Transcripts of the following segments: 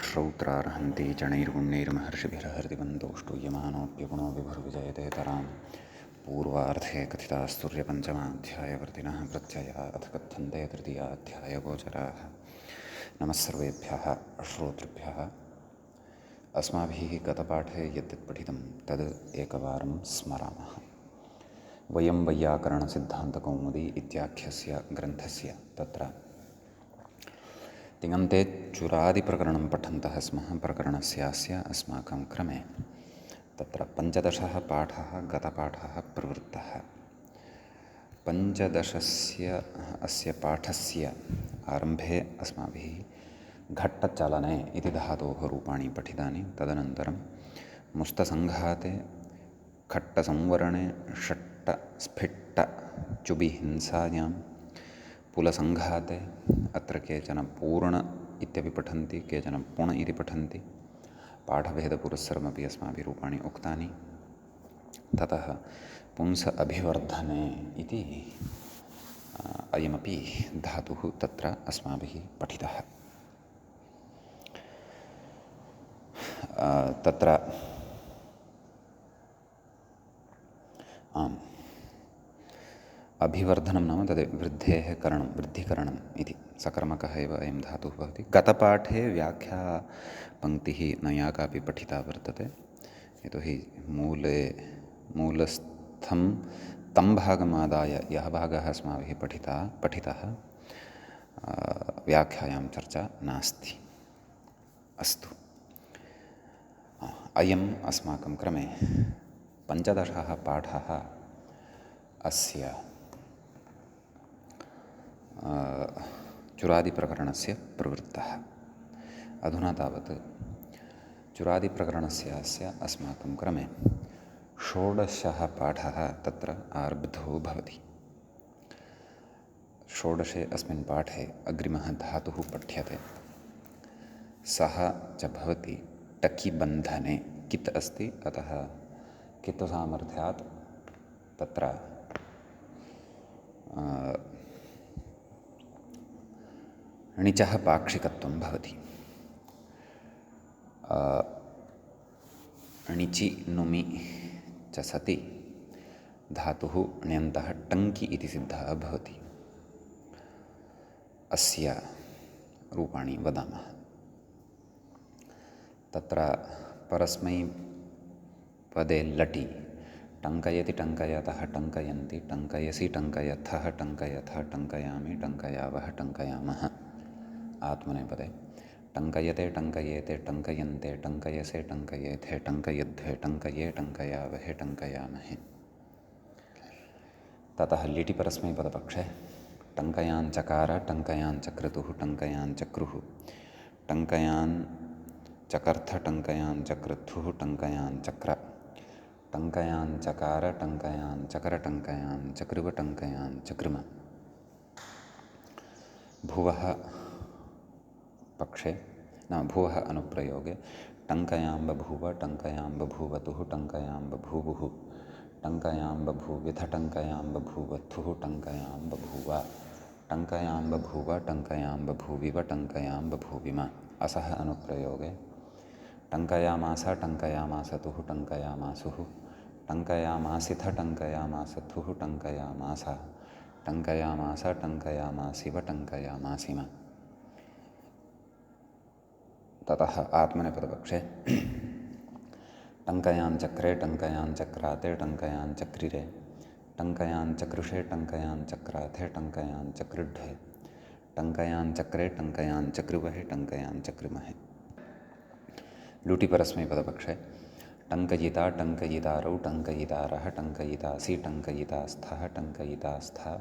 श्रौत्रार्हन्ति जणैर्गुण्यैर्महर्षिभिर्हरिवन्तोष्टूयमानोऽप्यगुणो विभुर्विजयते तरां पूर्वार्धे कथितास्तुर्यपञ्चमाध्यायवर्तिनः प्रत्यया अथ कथ्यन्ते तृतीयाध्यायगोचराः। नमः सर्वेभ्यः श्रोतृभ्यः। अस्माभिः गतपाठे यद्यत् पठितं तद् एकवारं स्मरामः। वयं वैयाकरणसिद्धान्तकौमुदी इत्याख्यस्य ग्रन्थस्य तत्र तिङन्ते चुरादिप्रकरणं पठन्तः स्मः। प्रकरणस्यास्य अस्माकं क्रमे तत्र 15 पाठः गतपाठः प्रवृत्तः। 15 अस्य पाठस्य आरम्भे अस्माभिः घट्टचलने इति धातोः रूपाणि पठितानि। तदनन्तरं मुस्तसङ्घाते, खट्टसंवरणे, षट्टस्फिट्टचुबिहिंसायां, पुलसङ्घाते, अत्र केचन पूर्ण इत्यपि पठन्ति, केचन पुण इति पठन्ति। पाठभेदपुरस्सरमपि अस्माभिः रूपाणि उक्तानि। ततः पुंस अभिवर्धने इति अयमपि धातुः तत्र अस्माभिः पठितः। तत्र अभिवर्धनं नाम तद् वृद्धेः करणं, वृद्धिकरणम् इति सकर्मकः एव अयं धातुः भवति। गतपाठे व्याख्यापङ्क्तिः नया कापि पठिता वर्तते। यतोहि मूलस्थं तं भागमादाय यः भागः अस्माभिः पठितः व्याख्यायां चर्चा नास्ति। अस्तु, अयम् अस्माकं क्रमे 15 पाठः अस्य चुरादिप्रकरणस्य प्रवृत्तः। अधुना तावत् चुरादिप्रकरणस्य अस्माकं क्रमे 16 पाठः तत्र आरब्धो भवति। 16 अस्मिन् पाठे अग्रिमः धातुः पठ्यते। सः च भवति टकिबन्धने। कित् अस्ति, अतः कित्वसामर्थ्यात् तत्र णिचः पाक्षिकत्वं भवति। णिचि नुमि च सति धातुः ण्यन्तः टङ्कि इति सिद्धः भवति। अस्य रूपाणि वदामः। तत्र परस्मैपदे लटि टङ्कयति, टङ्कयतः, टङ्कयन्ति, टङ्कयसि, टङ्कयथः, टङ्कयथ, टङ्कयामि, टङ्कयावः, टङ्कयामः। आत्मनेपदे टङ्कयते, टङ्कयेते, टङ्कयन्ते, टङ्कयसे, टङ्कयेथे, टङ्कयध्वे, टङ्कये, टङ्कयावहे, टङ्कयामहे। ततः लिटि परस्मैपदपक्षे टङ्कयाञ्चकार, टङ्कयाञ्चक्रतुः, टङ्कयाञ्चक्रुः, टङ्कयाञ्चकर्थ, टङ्कयाञ्चक्रथुः, टङ्कयाञ्चक्र, टङ्कयाञ्चकार, टङ्कयाञ्चकर, टङ्कयाञ्चकृव, टङ्कयाञ्चकृम। भुवः पक्षे नाम भुवः अनुप्रयोगे टङ्कयां बभूव, टङ्कयां बभूवतुः, टङ्कयां बभूवुः, टङ्कयां बभूविथ, टङ्कयां बभूवथुः, टङ्कयां बभूव, टङ्कयां बभूव, टङ्कयां बभूविव, टङ्कयां बभूविम। असः अनुप्रयोगे टङ्कयामास, टङ्कयामासतुः, टङ्कयामासुः, टङ्कयामासिथ, टङ्कयामासथुः, टङ्कयामास, टङ्कयामास, टङ्कयामासिव, टङ्कयामासिम। ततः आत्मनेपदपक्षे टङ्कयाञ्चक्रे, टङ्कयाञ्चक्राते, टङ्कयाञ्चक्रिरे, टङ्कयाञ्चकृषे, टङ्कयाञ्चक्राथे, टङ्कयाञ्चकृढ्ढे, टङ्कयाञ्चक्रे, टङ्कयाञ्चकृवहे, टङ्कयाञ्चकृमहे। लुटि परस्मैपदपक्षे टङ्कयिता, टङ्कयितारौ, टङ्कयितारः, टङ्कयितासि, टङ्कयितास्थः, टङ्कयितास्था,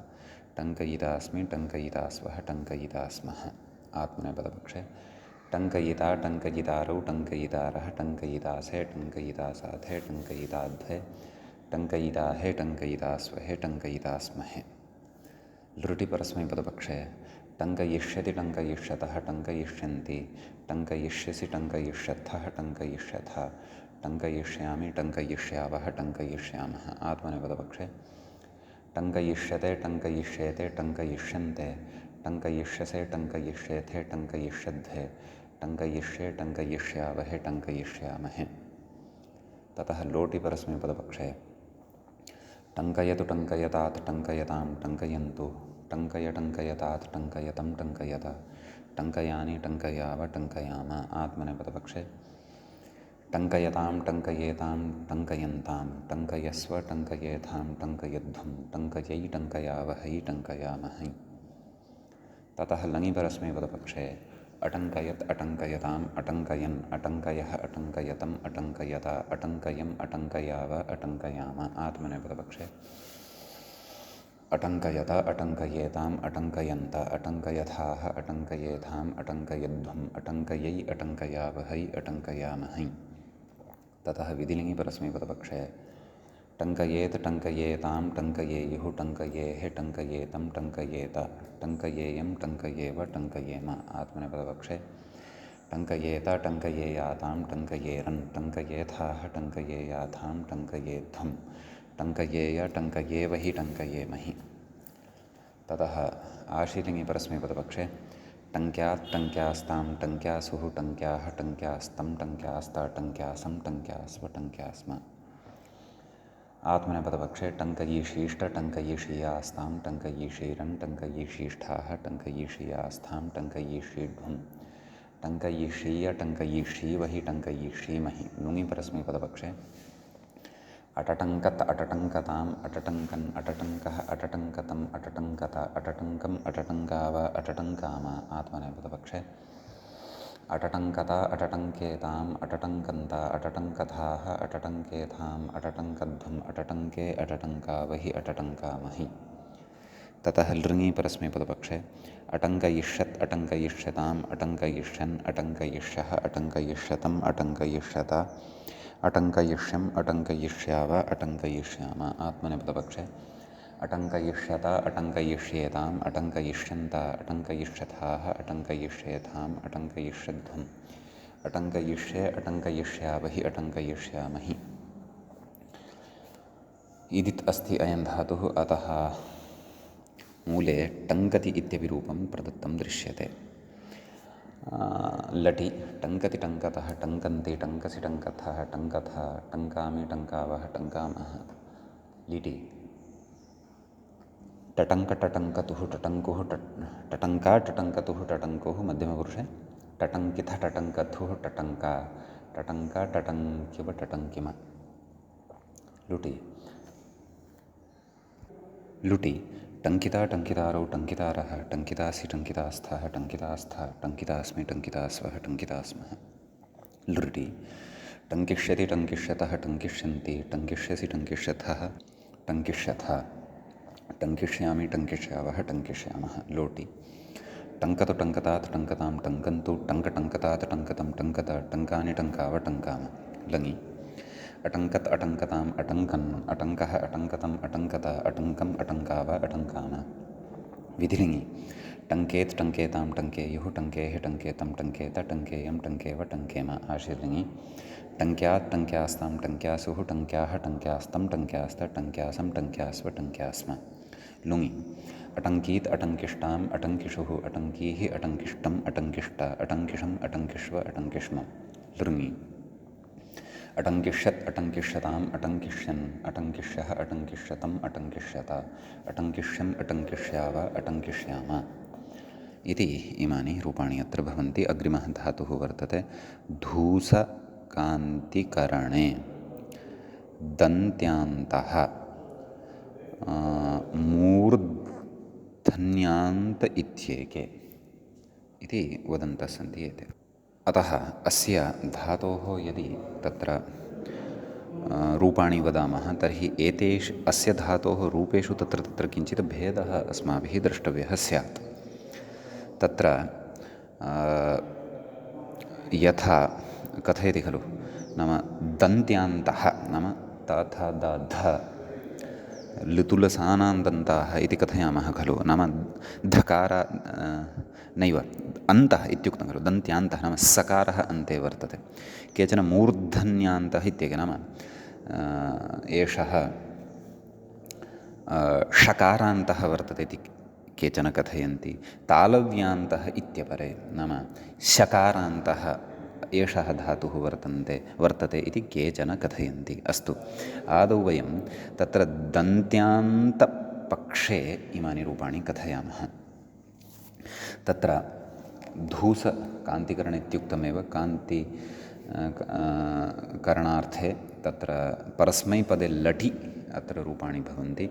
टङ्कयितास्मि, टङ्कयितास्वः, टङ्कयितास्मः। आत्मनेपदपक्षे टङ्कयिता, टङ्कयितारौ, टङ्कयितारः, टङ्कयितासे, टङ्कयितासाथे, टङ्कयिताध्वे, टङ्कयिताहे, टङ्कयितास्वहे, टङ्कयितास्महे। लृटि परस्मैपदपक्षे टङ्कयिष्यति, टङ्कयिष्यतः, टङ्कयिष्यन्ति, टङ्कयिष्यसि, टङ्कयिष्यथः, टङ्कयिष्यथ, टङ्कयिष्यामि, टङ्कयिष्यावः, टङ्कयिष्यामः। आत्मनेपदपक्षे टङ्कयिष्यते, टङ्कयिष्येते, टङ्कयिष्यन्ते, टङ्कयिष्यसे, टङ्कयिष्येथे, टङ्कयिष्यध्वे, टङ्कयिष्ये टङ्कयिष्यावहे टङ्कयिष्यामहे। ततः लोटि परस्मैपदपक्षे टङ्कयतु टङ्कयतात् टङ्कयतां टङ्कयन्तु टङ्कय टङ्कयतात् टङ्कयतं टङ्कयत टङ्कयानि टङ्कयाव टङ्कयाम। आत्मनेपदपक्षे टङ्कयतां टङ्कयेतां टङ्कयन्तां टङ्कयस्व टङ्कयेथां टङ्कयध्वं टङ्कयै टङ्कयावहै टङ्कयामहै। ततः लङि परस्मैपदपक्षे अटङ्कयत् अटङ्कयताम् अटङ्कयन् अटङ्कयः अटङ्कयतम् अटङ्कयत अटङ्कयम् अटङ्कयाव अटङ्कयाम। आत्मनेपदपक्षे अटङ्कयत अटङ्कयेताम् अटङ्कयन्त अटङ्कयथाः अटङ्कयेथाम् अटङ्कयध्वम् अटङ्कयै अटङ्कयावहै अटङ्कयामहै। ततः विधिलिङि परस्मैपदपक्षे टङ्कयेत् टङ्कयेतां टङ्कयेयुः टङ्कयेः टङ्कयेतं टङ्कयेत टङ्कयेयं टङ्कयेव टङ्कयेम। आत्मनेपदपक्षे टङ्कयेत टङ्कयेयातां टङ्कयेरन् टङ्कयेथाः टङ्कयेयाथां टङ्कयेध्वं टङ्कयेय टङ्कयेवहि टङ्कयेमहि। ततः आशीलिङि परस्मैपदपक्षे टङ्क्यात् टङ्क्यास्तां टङ्क्यासुः टङ्क्याः टङ्क्यास्तं टङ्क्यास्त टङ्क्यासं टङ्क्यास्व टङ्क्यास्म। आत्मनेपदपक्षे टङ्कयिषीष्ट टङ्कयिषीयास्तां टङ्कयिषीरन् टङ्कयिषीष्ठाः टङ्कयिषीयास्थां टङ्कयिषीध्वं टङ्कयिषीय टङ्कयिषीवहि टङ्कयिषीमहि। लुङि परस्मैपदपक्षे अटटङ्कत् अटटङ्कताम् अटटङ्कन् अटटङ्कः अटटङ्कतम् अटटङ्कत अटटङ्कम् अटटङ्काव अटटङ्काम। आत्मनेपदपक्षे अटटङ्कत अटटङ्केताम् अटटङ्कन्त अटटङ्कथाः अटटङ्केथाम् अटटङ्कध्वम् अटटङ्के अटटङ्कावहि अटटङ्कामहि। ततः लृङि परस्मैपदपक्षे अटङ्कयिष्यत् अटङ्कयिष्यताम् अटङ्कयिष्यन् अटङ्कयिष्यः अटङ्कयिष्यतम् अटङ्कयिष्यत अटङ्कयिष्यम् अटङ्कयिष्याव अटङ्कयिष्याम। आत्मनेपदपक्षे अटङ्कयिष्यत अटङ्कयिष्येताम् अटङ्कयिष्यन्त अटङ्कयिष्यथाः अटङ्कयिष्येथाम् अटङ्कयिष्यध्वम् अटङ्कयिष्ये अटङ्कयिष्यावहि अटङ्कयिष्यामहि। इदित् अस्ति अयं धातुः। अतः मूले टङ्कति इत्यपि रूपं प्रदत्तं दृश्यते। लटि टङ्कति टङ्कतः टङ्कन्ति टङ्कसि टङ्कथः टङ्कथ टङ्कामि टङ्कावः टङ्कामः। लिटि टटङ्क टटङ्कतुः टटङ्कुः टटङ्का टटङ्कतुः टटङ्कुः मध्यमपुरुषे टटङ्किथ टटङ्कथुः टटङ्का टटङ्का टटङ्किव टटङ्किम। लुटि लुटि टङ्किता टङ्कितारौ टङ्कितारः टङ्कितासि टङ्कितास्थः टङ्कितास्थ टङ्कितास्मि टङ्कितास्वः टङ्कितास्मः। लृटि टङ्किष्यति टङ्किष्यतः टङ्किष्यन्ति टङ्किष्यसि टङ्किष्यथः टङ्किष्यथ टङ्किष्यामि टङ्किष्यावः टङ्किष्यामः। लोटि टङ्कतु टङ्कतात् टङ्कतां टङ्कन्तु टङ्कटङ्कतात् टङ्कतं टङ्कत टङ्कानि टङ्काव टङ्काम। लङि अटङ्कत् अटङ्कताम् अटङ्कन् अटङ्कः अटङ्कतम् अटङ्कत अटङ्कम् अटङ्काव अटङ्काम। विधिलिङि टङ्केत् टङ्केतां टङ्केयुः टङ्केः टङ्केतं टङ्केत टङ्केयं टङ्केव टङ्केम। आशीर्लिङि टङ्क्यात् टङ्क्यास्तां टङ्क्यासुः टङ्क्याः टङ्क्यास्तं टङ्क्यास्त टङ्क्यासं टङ्क्यास्व टङ्क्यास्म। लुङि अटङ्कीत् अटङ्किष्टाम् अटङ्किषुः अटङ्कीः अटङ्किष्टम् अटङ्किष्ट अटङ्किषम् अटङ्किष्व अटङ्किष्म। लृङि अटङ्किष्यत् अटङ्किष्यताम् अटङ्किष्यन् अटङ्किष्यः अटङ्किष्यतम् अटङ्किष्यत अटङ्किष्यम् अटङ्किष्याव अटङ्किष्याम। इति इमानि रूपाणि अत्र भवन्ति। अग्रिमः धातुः वर्तते धूसकान्तिकरणे दन्त्यान्तः मूर्धन्यान्त इत्येके इति वदन्तः सन्ति एते। अतः अस्य धातोः यदि तत्र रूपाणि वदामः तर्हि अस्य धातोः रूपेषु तत्र किञ्चित् भेदः अस्माभिः द्रष्टव्यः स्यात्। तत्र यथा कथयति खलु नाम दन्त्यान्तः नाम तथा दध लुतुलसानान्दन्ताः इति कथयामः खलु नाम धकार नैव अन्तः इत्युक्तं खलु दन्त्यान्तः नाम सकारः अन्ते वर्तते। केचन मूर्धन्यान्तः इत्येके नाम एषः षकारान्तः वर्तते इति केचन कथयन्ति तालव्यान्तः इत्यपरे, नाम शकारान्तः एषः धातुः वर्तते इति केचन कथयन्ति। अस्तु, आदौ वयं तत्र दन्त्यान्तपक्षे इमानि रूपाणि कथयामः। तत्र धूस कान्तिकरण इत्युक्तमेव, कान्ति करणार्थे तत्र परस्मैपदे लटि अत्र रूपाणि भवन्ति।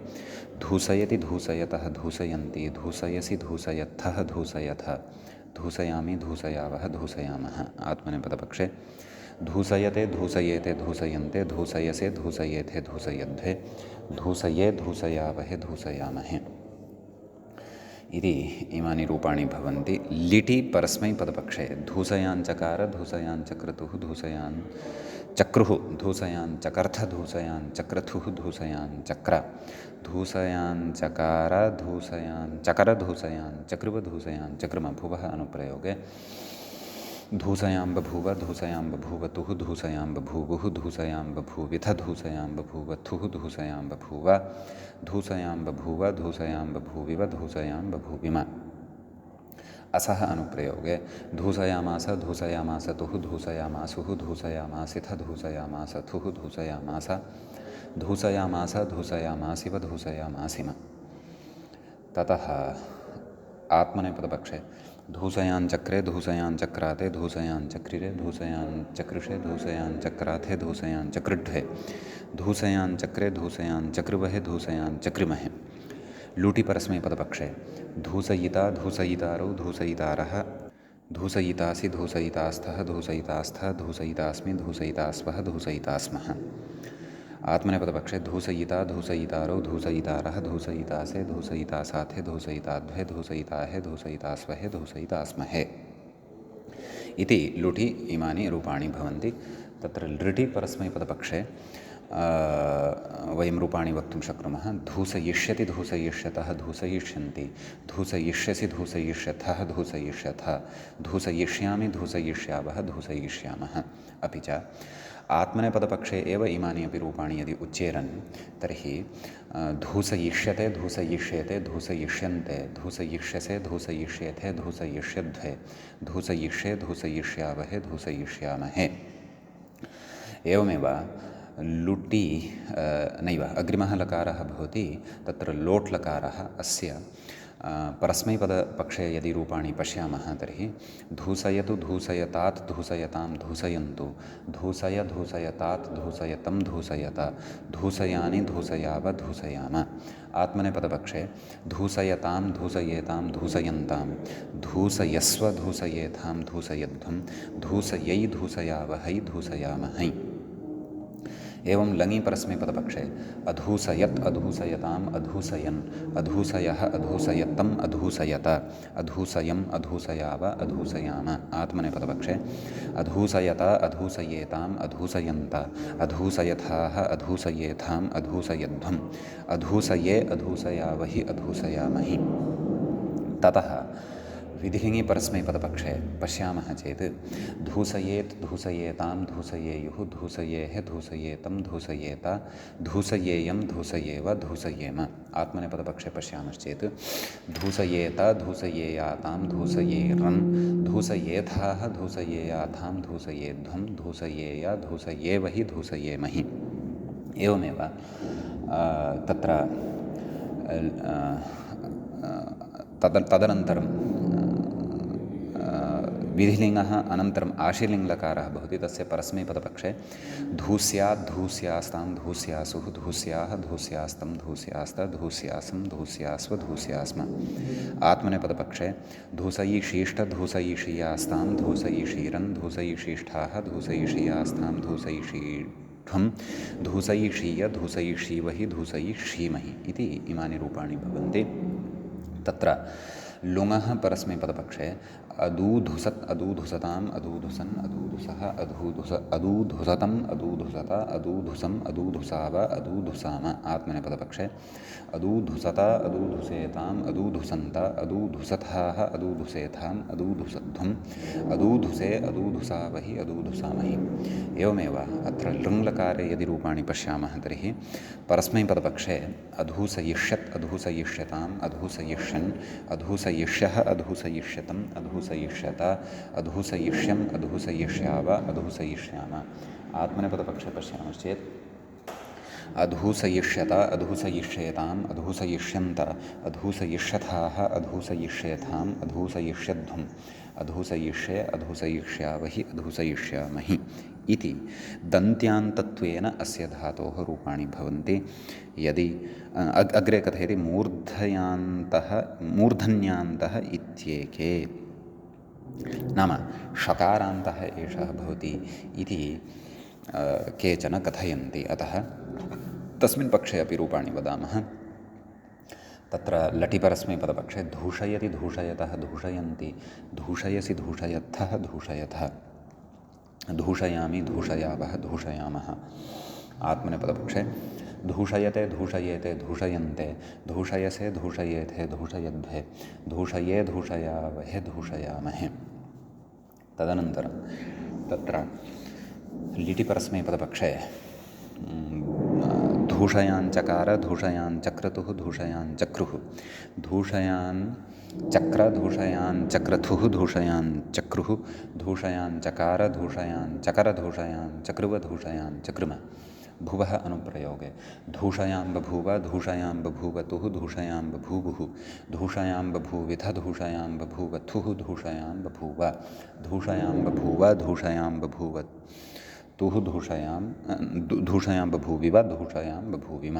धूसयति धूसयतः धूसयन्ति, धूसयसि धूसयत्थः धूसयथ, धूसयामि धूसयावः धूसयामः। आत्मनेपदपक्षे धूसयते धूसयेते धूसयन्ते, धूसयसे धूसयेथे धूसयध्वे, धूसये धूसयावहे धूसयामहे इति इमानि रूपाणि भवन्ति। लिटि परस्मैपदपक्षे धूसयाञ्चकार धूसयाञ्चक्रतुः धूसयाञ्चक्रुः, धूसयाञ्चकर्थ धूसयाञ्चक्रथुः धूसयाञ्चक्र, धूसयाञ्चकार धूसयाञ्चकर धूसयाञ्चकृव धूसयाञ्चकृम भुवः अनुप्रयोगे धूसयां बभूव धूसयां बभूवतुः धूसयां बभूवुः धूसयां बभूविथ धूसयां बभूवथुः धूसयां बभूव, धूसयां बभूव धूसयां बभूविव धूसयां बभूविम। असः अनुप्रयोगे धूसयामास धूसयामासतुः धूसयामासुः धूसयामासिथ धूसयामासथुः धूसयामास, धूसयामास धूसयामासिव धूसयामासिम। ततः आत्मनेपदपक्षे धूसयाञ्चक्रे धूसयाञ्चक्राते धूसयाञ्चक्रिरे धूसयाञ्चकृषे धूसयाञ्चक्राथे धूसयाञ्चकृढ्वे, धूसयाञ्चक्रे धूसयाञ्चकृवहे धूसयाञ्चकृमहे। लुटि परस्मैपदपक्षे धूसयिता धूसयितारौ धूसयितारः, धूसयितासि धूसयितास्थः धूसयितास्थः धूसयितास्मि धूसयितास्वः धूसयितास्मः। आत्मनेपदपक्षे धूसयिता धूसयितारौ धूसयितारः धूसयितासे धूसयितासाथे धूसयिताध्वे धूसयिताहे धूसयितास्वहे धूसयितास्महे इति लुटि इमानि रूपाणि भवन्ति। तत्र लृटि परस्मैपदपक्षे वयं रूपाणि वक्तुं शक्नुमः। धूसयिष्यति धूसयिष्यतः धूसयिष्यन्ति, धूसयिष्यसि धूसयिष्यथः धूसयिष्यथ, धूसयिष्यामि धूसयिष्यावः धूसयिष्यामः। अपि च आत्मनेपदपक्षे एव इमानि अपि रूपाणि यदि उच्चेरन् तर्हि धूसयिष्यते धूसयिष्येते धूसयिष्यन्ते, धूसयिष्यसे धूसयिष्येथे धूसयिष्यध्वे, धूसयिष्ये धूसयिष्यावहे धूसयिष्यामहे। एवमेव लुटि नैव अग्रिमः लकारः भवति, तत्र लोट् लकारः। अस्य परस्मैपदपक्षे यदि रूपाणि पश्यामः तर्हि धूसयतु धूसयतात् धूसयतां धूसयन्तु, धूसय धूसयतात् धूसयतं धूसयत, धूसयानि धूसयाव धूसयाम। आत्मनेपदपक्षे धूसयतां धूसयेतां धूसयन्तां, धूसयस्व धूसयेथां धूसयध्वं, धूसयै धूसयावहै धूसयामहै। एवं लङि परस्मैपदपक्षे अधूसयत् अधूसयताम् अधूसयन्, अधूसयः अधूसयत्तम् अधूसयत, अधूसयम् अधूसयाव अधूसयाम। आत्मनेपदपक्षे अधूसयत अधूसयेताम् अधूसयन्त, अधूसयथाः अधूसयेथाम् अधूसयध्वम्, अधूसये अधूसयावहि अधूसयामहि। ततः विधिलिङि परस्मैपदपक्षे पश्यामः चेत् धूसयेत् धूसयेतां धूसयेयुः धूसयेः धूसयेतं धूसयेत, धूसयेयं धूसयेव धूसयेम। आत्मनेपदपक्षे पश्यामश्चेत् धूसयेत धूसयेयातां धूसयेरन्, धूसयेथाः धूसयेयाथां धूसयेध्वं, धूसयेय धूसयेवहि धूसयेमहि। एवमेव तत्र तदनन्तरं विधिलिङ्गः अनन्तरम् आशीर्लिङ्गलकारः भवति। तस्य परस्मैपदपक्षे धूस्यात् धूस्यास्तां धूस्यासुः धूस्याः धूस्यास्तं धूस्यास्त धूस्यासं धूस्यास्व धूस्यास्म। आत्मनेपदपक्षे धूसयिषीष्ट धूसयिषीयास्तां धूसयिषीरन्, धूसयिषीष्ठाः धूसयिषीयास्तां धूसयिषीढ्वं, धूसयिषीय धूसयिषीवहि धूसयिषीमहि इति इमानि रूपाणि भवन्ति। तत्र लुङः परस्मैपदपक्षे अदूधुसत् अदूधुसताम् अदूधुसन् अदूधुसः अदूधुसतम् अदूधुसत अदूधुसम् अदूधुसाव अदूधुसाम आत्मनेपदपक्षे अदूधुसत अदूधुसेताम् अदूधुसन्त अदूधुसथाः अदूधुसेथाम् अदूधुसध्वम् अदूधुसे अदूधुसावहि अदूधुसामहि। एवमेव अत्र लृङ्लकारे यदि रूपाणि पश्यामः तर्हि परस्मैपदपक्षे अधूसयिष्यत् अधूसयिष्यताम् अधूसयिष्यन् अधूसयिष्यः अधूसयिष्यतम् अधूसयिष्यत अधूसयिष्यम् अधूसयिष्याव अधूसयिष्याम। आत्मनेपदपक्षे पश्यामश्चेत् अधूसयिष्यत अधूसयिष्येताम् अधूसयिष्यन्त अधूसयिष्यथाः अधूसयिष्येथाम् अधूसयिष्यध्वम् अधूसयिष्ये अधूसयिष्यावहि अधूसयिष्यामहि इति दन्त्यान्तत्वेन अस्य धातोः रूपाणि भवन्ति। यदि अग्रे कथयति मूर्धन्यान्तः इत्येके, नाम षकारान्तः एषः भवति इति केचन कथयन्ति। अतः तस्मिन् पक्षे अपि रूपाणि वदामः। तत्र लटिपरस्मैपदपक्षे धूषयति धूषयतः धूषयन्ति धूषयसि धूषयत्थः धूषयतः धूषयामि धूषयावः धूषयामः। आत्मनेपदपक्षे धूषयते धूषयेते धूषयन्ते धूषयसे धूषयेथे धूषयध्वे धूषये धूषयावहे धूषयामहे। तदनन्तरं तत्र लिटिपरस्मैपदपक्षे धूषयाञ्चकार धूषयाञ्चक्रतुः धूषयाञ्चक्रुः धूषयाञ्चक्र धूषयाञ्चक्रथुः धूषयाञ्चक्रुः धूषयाञ्चकार धूषयाञ्चकर धूषयाञ्चक्रुव धूषयाञ्चक्रुम। भुवः अनुप्रयोगे धूषयां बभूव धूषयां बभूवतुः धूषयां बभूवुः धूषयां बभूविथ धूषयां बभूवथुः धूषयां बभूव धूषयां बभूव धूषयां बभूवतुः धूषयां बभूविव धूषयां बभूविम।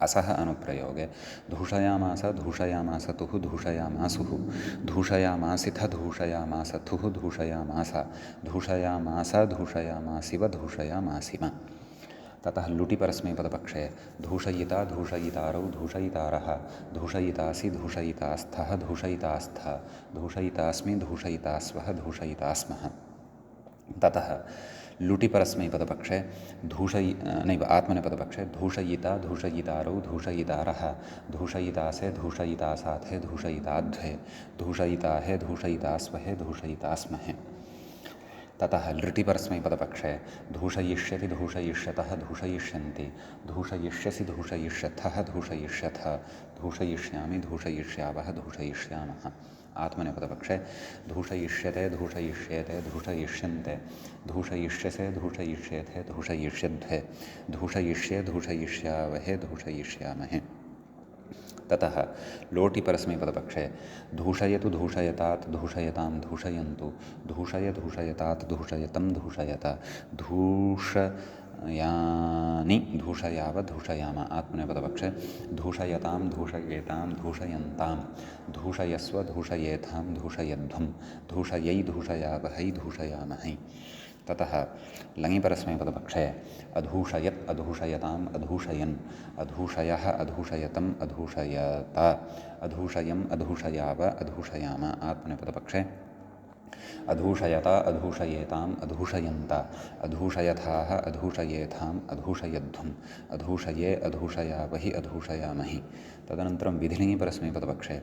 असः अनुप्रयोगे धूषयामास धूषयामासतुः धूषयामासुः धूषयामासिथ धूषयामासथुः धूषयामास धूषयामास धूषयामासिव धूषयामासिम। ततः लुटिपरस्मैपदपक्षे धूषयिता धूषयितारौ धूषयितारः धूषयितासि धूषयितास्थः धूषयितास्थ धूषयितास्मि धूषयितास्वः धूषयितास्मः। ततः लुटिपरस्मैपदपक्षे आत्मनेपदपक्षे धूषयिता धूषयितारौ धूषयितारः धूषयितासे धूषयितासाथे धूषयिताध्वे धूषयिताहे धूषयितास्वहे धूषयितास्महे। ततः लृटिपरस्मैपदपक्षे धूषयिष्यति धूषयिष्यतः धूषयिष्यन्ति धूषयिष्यसि धूषयिष्यथः धूषयिष्यथ धूषयिष्यामि धूषयिष्यावः धूषयिष्यामः। आत्मनेपदपक्षे धूषयिष्यते धूषयिष्येते धूषयिष्यन्ते धूषयिष्यसे धूषयिष्येथे धूषयिष्यध्वे धूषयिष्ये धूषयिष्यावहे धूषयिष्यामहे। ततः लोटिपरस्मैपदपक्षे धूषयतु धूषयतात् धूषयतां धूषयन्तु धूषय धूषयतात् धूषयतं धूषयत धूषयानि धूषयाव धूषयाम। आत्मनेपदपक्षे धूषयतां धूषयेतां धूषयन्तां धूषयस्व धूषयेथां धूषयध्वं धूषयै धूषयावहै धूषयामहै। ततः लङिपरस्मैपदपक्षे अधूषयत् अधूषयताम् अधूषयन् अधूषयः अधूषयतम् अधूषयत अधूषयम् अधूषयाव अधूषयाम। आत्मनेपदपक्षे अधूषयत अधूषयेताम् अधूषयन्त अधूषयथाः अधूषयेथाम् अधूषयध्वम् अधूषये अधूषयावहि अधूषयामहि। तदनन्तरं विधिलिङ्गिपरस्मैपदपक्षे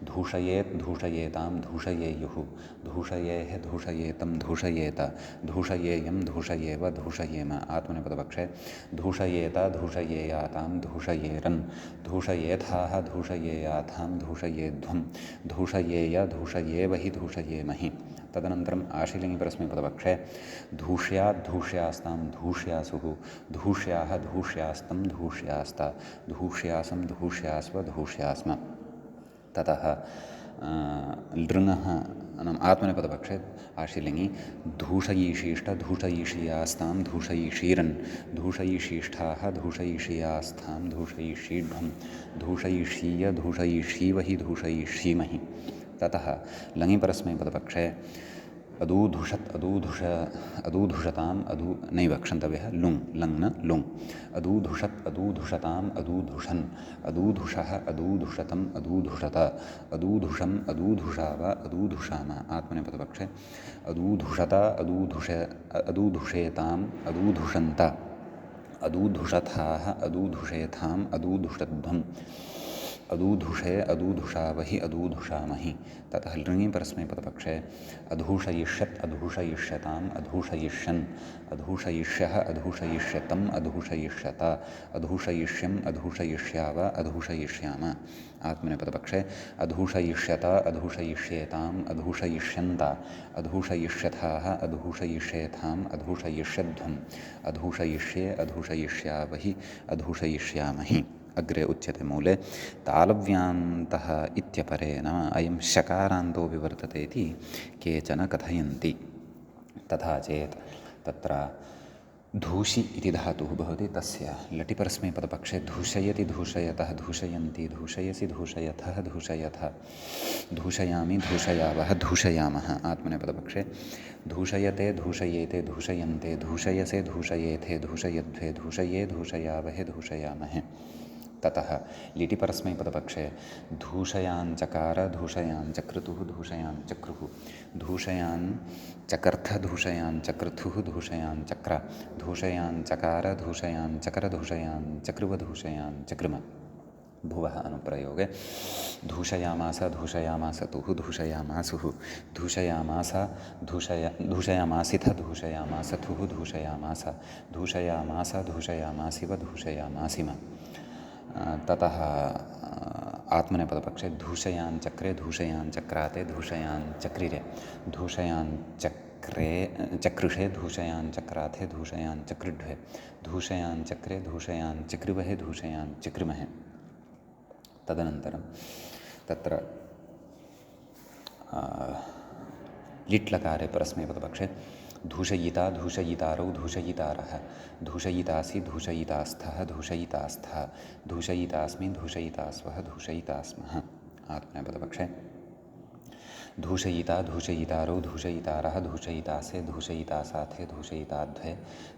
धूषयेत् धूषयेतां धूषयेयुः धूषयेः धूषयेतं धूषयेत धूषयेयं धूषयेव धूषयेम। आत्मनेपदपक्षे धूषयेत धूषयेयातां धूषयेरन् धूषयेथाः धूषयेयाथां धूषयेध्वं धूषयेय धूषयेवहि धूषयेमहि। तदनन्तरम् आशीलिङ्गिपरस्मैपदपक्षे धूष्यात् धूष्यास्तां धूष्यासुः धूष्याः धूष्यास्तं धूष्यास्त धूष्यासं धूष्यास्व धूष्यास्म। ततः लृङः नाम आत्मनेपदपक्षे आशीलिङ्गि धूषयिषीष्ट धूषयिषीयास्तां धूषयिषीरन् धूषयिषीष्ठाः धूषयिषीयास्थां धूषयिषीढ्वं धूषयिषीय धूषयिषीवहि धूषयिषीमहि। ततः लङिपरस्मैपदपक्षे अदूधुषत् अदूधुषताम् नैव क्षन्तव्यः लुङ् लङ् न लुङ् अदूधुषत् अदूधुषताम् अदूधुषन् अदूधुषः अदूधुषतम् अदूधुषत अदूधुषम् अदूधुषाव अदूधुषाम आत्मनेपदपक्षे अदूधुषत अदूधुषेताम् अदूधुषन्त अदूधुषथाः अदूधुषेथाम् अदूधुषध्वम् अदूधुषे अदूधुषावहि अदूधुषामहि ततः लृङि परस्मैपदपक्षे अधूषयिष्यत् अधूषयिष्यताम् अधूषयिष्यन् अधूषयिष्यः अधूषयिष्यतम् अधूषयिष्यत अधूषयिष्यम् अधूषयिष्याव अधूषयिष्याम आत्मनेपदपक्षे अधूषयिष्यत अधूषयिष्येताम् अधूषयिष्यन्त अधूषयिष्यथाः अधूषयिष्येथाम् अधूषयिष्यध्वम् अधूषयिष्ये अधूषयिष्यावहि अधूषयिष्यामहि अग्रे उच्यते मूले तालव्यान्तः इत्यपरे नाम अयं शकारान्तो विवर्तते इति केचन कथयन्ति तथा चेत् तत्र धूषि इति धातुः भवति तस्य लटिपरस्मैपदपक्षे धूषयति धूषयतः धूषयन्ति धूषयसि धूषयथः धूषयथ धूषयामि धूषयावः धूषयामः आत्मनेपदपक्षे धूषयते धूषयेते धूषयन्ते धूषयसे धूषयेथे धूषयध्वे धूषये धूषयावहे धूषयामहे ततः लिटिपरस्मैपदपक्षे धूषयाञ्चकार धूषयाञ्चक्रतुः धूषयाञ्चक्रुः धूषयाञ्चकर्थ धूषयाञ्चक्रतुः धूषयाञ्चक्र धूषयाञ्चकार धूषयाञ्चकर धूषयाञ्चक्रुव धूषयाञ्चक्रुम भुवः अनुप्रयोगे धूषयामास धूषयामासतुः धूषयामासुः धूषयामास धूषयामासिथ धूषयामासथुः धूषयामास धूषयामास धूषयामासिव धूषयामासिम ततः आत्मनेपदपक्षे धूषयाञ्चक्रे धूषयाञ्चक्राते धूषयाञ्चक्रिरे धूषयाञ्चक्रे चकृषे धूषयाञ्चक्राथे धूषयाञ्चक्रिढ्वे धूषयाञ्चक्रे धूषयाञ्चक्रिवहे धूषयाञ्चक्रिमहे तदनन्तरं तत्र लिट्लकारे परस्मैपदपक्षे धूषयिता धूषयितारौ धूषयितारः धूषयितासि धूषयितास्थः धूषयितास्थः धूषयितास्मि धूषयितास्वः धूषयितास्मः आत्मनेपदपक्षे धूषयिता धूषयितारौ धूषयितारः धूषयितासे धूषयितासाथे धूषयिताध्वे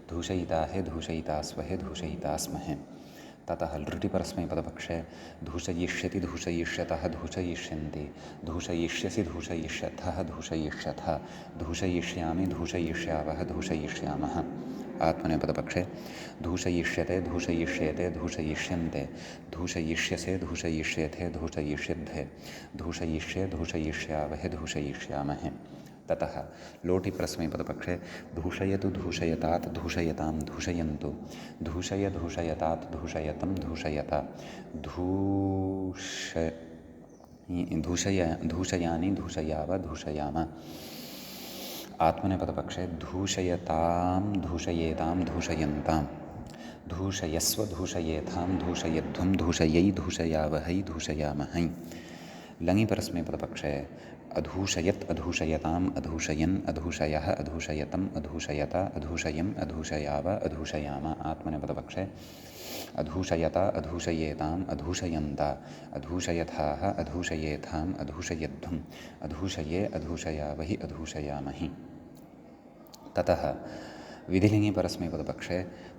धूषयिताहे धूषयितास्वहे धूषयितास्महे ततः लृटिपरस्मैपदपक्षे धूषयिष्यति धूषयिष्यतः धूषयिष्यन्ति धूषयिष्यसि धूषयिष्यथः धूषयिष्यथ धूषयिष्यामि धूषयिष्यावः धूषयिष्यामः आत्मनेपदपक्षे धूषयिष्यते धूषयिष्येते धूषयिष्यन्ते धूषयिष्यसे धूषयिष्येथे धूषयिष्यध्वे धूषयिष्ये धूषयिष्यावहे धूषयिष्यामहे ततः लोटिपरस्मैपदपक्षे धूषयतु धूषयतात् धूषयतां धूषयन्तु धूषय धूषयतात् धूषयतं धूषयत धूषयानि धूषयाव धूषयाम आत्मनेपदपक्षे धूषयतां धूषयेतां धूषयन्तां धूषयस्व धूषयेथां धूषयध्वं धूषयै धूषयावहै धूषयामहै लङि परस्मैपदपक्षे अधूषयत् अधूषयताम् अधूषयन् अधूषयः अधूषयतम् अधूषयत अधूषयम् अधूषयाव अधूषयाम आत्मनेपदपक्षे अधूषयत अधूषयेताम् अधूषयन्त अधूषयथाः अधूषयेथाम् अधूषयध्वम् अधूषये अधूषयावहि अधूषयामहि ततः विधिलिङ्गि परस्मैपदपक्षे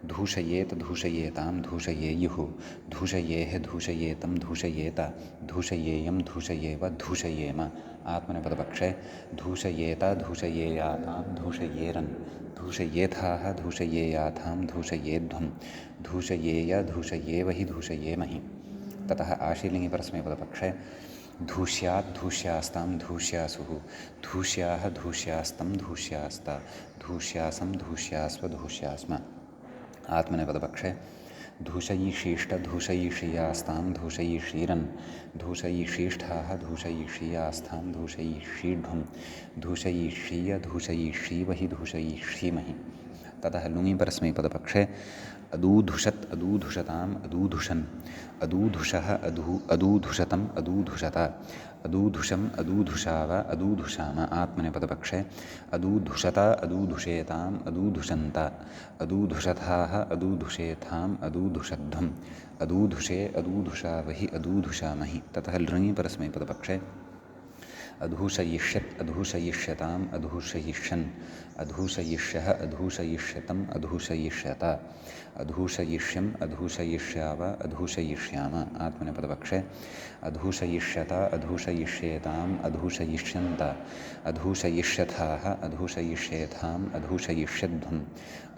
धूषयेत धूषयेतां धूषयेयुः धूषयेः धूषयेतं धूषयेत धूषयेयं धूषयेव धूषयेम आत्मनेपदपक्षे धूषयेत धूषयेयातां धूषयेरन् धूषयेथाः धूषयेयाथां धूषयेध्वं धूषयेय धूषयेवहि धूषयेमहि ततः आशीलिङ्गि परस्मैपदपक्षे धूष्यात् धूष्यास्तां धूष्यासुः धूष्याः धूष्यास्तं धूष्यास्त धूष्यासं धूष्यास्व धूष्यास्म आत्मनेपदपक्षे धूषयिषीष्ट धूषयिषीयास्तां धूषयिषीरन् धूषयिषीष्ठाः धूषयिषीयास्थां धूषयिषीढ्वं धूषयिषीय धूषयिषीवहि धूषयिषीमहि ततः लुङि परस्मैपदपक्षे अदूधुषत् अदूधुषताम् अदूधुषन् अदूधुषः अदूधुषतम् अदूधुषत अदूधुषम् अदूधुषाव अदूधुषाम आत्मनेपदपक्षे अदूधुषत अदूधुषेताम् अदूधुषन्त अदूधुषथाः अदूधुषेथाम् अदूधुषध्वम् अदूधुषे अदूधुषावहि अदूधुषामहि ततः लृङि परस्मैपदपक्षे अधूषयिष्यत् अधूषयिष्यताम् अधूषयिष्यन् अधूषयिष्यः अधूषयिष्यतम् अधूषयिष्यत अधूषयिष्यम् अधूषयिष्याव अधूषयिष्याम आत्मनेपदपक्षे अधूषयिष्यत अधूषयिष्येताम् अधूषयिष्यन्त अधूषयिष्यथाः अधूषयिष्येथाम् अधूषयिष्यध्वम्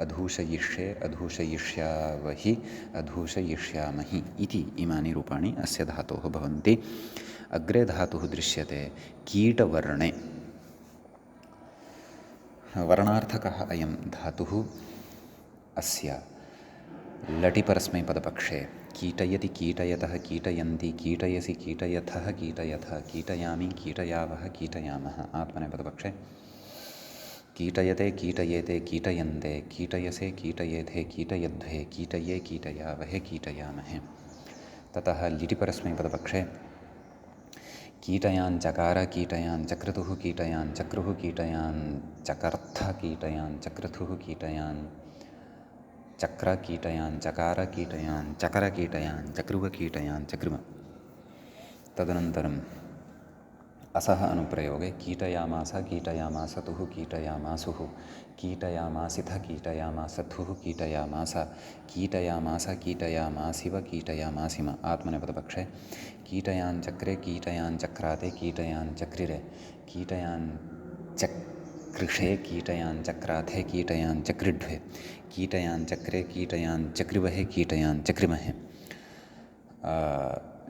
अधूषयिष्ये अधूषयिष्यावहि अधूषयिष्यामहि इति इमानि रूपाणि अस्य धातोः भवन्ति। अग्रे धातुः दृश्यते कीटवर्णे। वर्णार्थकः अयं धातुः अस्य लटिपरस्मैपदपक्षे कीटयति कीटयतः कीटयन्ति कीटयसि कीटयथः कीटयथ कीटयामि कीटयावः कीटयामः आत्मनेपदपक्षे कीटयते कीटयेते कीटयन्ते कीटयसे कीटयेथे कीटयध्वे कीटये कीटयावहे कीटयामहे। ततः लिटिपरस्मैपदपक्षे कीटयान् चकार कीटयान् चक्रतुः कीटयान् चक्रुः कीटयान् चकर्थ कीटयान् चक्रतुः कीटयान् चक्र कीटयान् चकार कीटयान् चकर कीटयान् चक्रुव कीटयान् चक्रुम। तदनन्तरम् असः अनुप्रयोगे कीटयामास कीटयामासतुः कीटयामासुः कीटयामासिथ कीटयामासथुः कीटयामास कीटयामास कीटयामासिव कीटयामासिम आत्मनेपदपक्षे कीटयान् चक्रे कीटयान् चक्राते कीटयान् चक्रिरे कीटयान् चक्रिषे कीटयान् चक्राथे कीटयान् चक्रिड्वे कीटयान् चक्रे कीटयान् चक्रिवहे कीटयान् चक्रिमहे।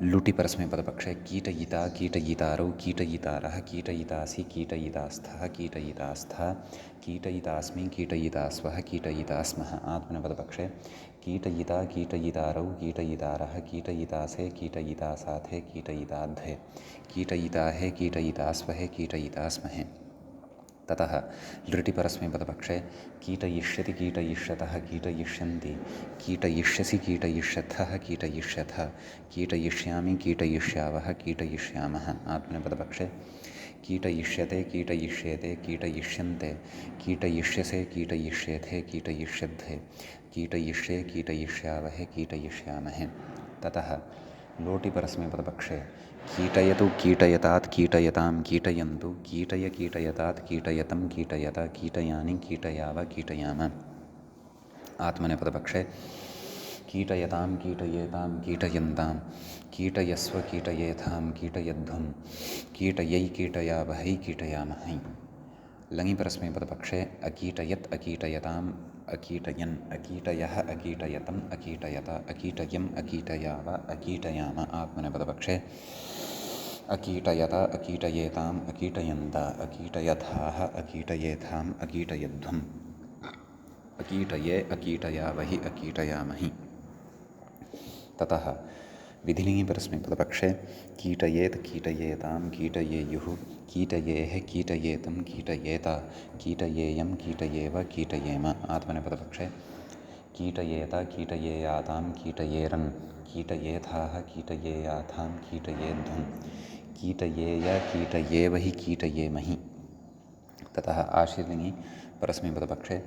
लुटिपरस्मैपदपक्षे कीटयिता कीटयितारौ कीटयितारः कीटयितासि कीटयितास्थः कीटयितास्था कीटयितास्मि कीटयितास्वः कीटयितास्मः आत्मनेपदपक्षे कीटयिता कीटयितारौ कीटयितारः कीटयितासे कीटयितासाथे कीटयिताध्वे कीटयिताहे कीटयितास्वहे कीटयितास्महे। ततः लृटिपरस्मैपदपक्षे कीटयिष्यति कीटयिष्यतः कीटयिष्यन्ति कीटयिष्यसि कीटयिष्यथः कीटयिष्यथ कीटयिष्यामि कीटयिष्यावः कीटयिष्यामः आत्मनेपदपक्षे कीटयिष्यते कीटयिष्येते कीटयिष्यन्ते कीटयिष्यसे कीटयिष्येथे कीटयिष्यध्वे कीटयिष्ये कीटयिष्यावहे कीटयिष्यामहे। ततः लोटिपरस्मैपदपक्षे कीटयतु कीटयतात् कीटयतां कीटयन्तु कीटय कीटयतात् कीटयतं कीटयत कीटयानि कीटयाव कीटयाम आत्मनेपदपक्षे कीटयतां कीटयेतां कीटयन्तां कीटयस्व कीटयेथां कीटयध्वं कीटयै कीटयावहै कीटयामहै। लङिपरस्मैपदपक्षे अकीटयत् अकीटयताम् अकीटयन् अकीटयः अकीटयतम् अकीटयत अकीटयम् अकीटयाव अकीटयाम आत्मनेपदपक्षे अकीटयत अकीटयेताम् अकीटयन्त अकीटयथाः अकीटयेथाम् अकीटयध्वम् अकीटये अकीटयावहि अकीटयामहि। ततः विधिलिङ्गिपरस्मैपदपक्षे कीटयेत् कीटयेतां कीटयेयुः कीटयेः कीटयेतं कीटयेत कीटयेयं कीटयेव कीटयेम आत्मनेपदपक्षे कीटयेत कीटयेयातां कीटयेरन् कीटयेथाः कीटयेयाथां कीटयेध्वं कीटयेय कीटयेवहि कीटयेमहि। ततः आशीर्लिङ्गि परस्मैपदपक्षे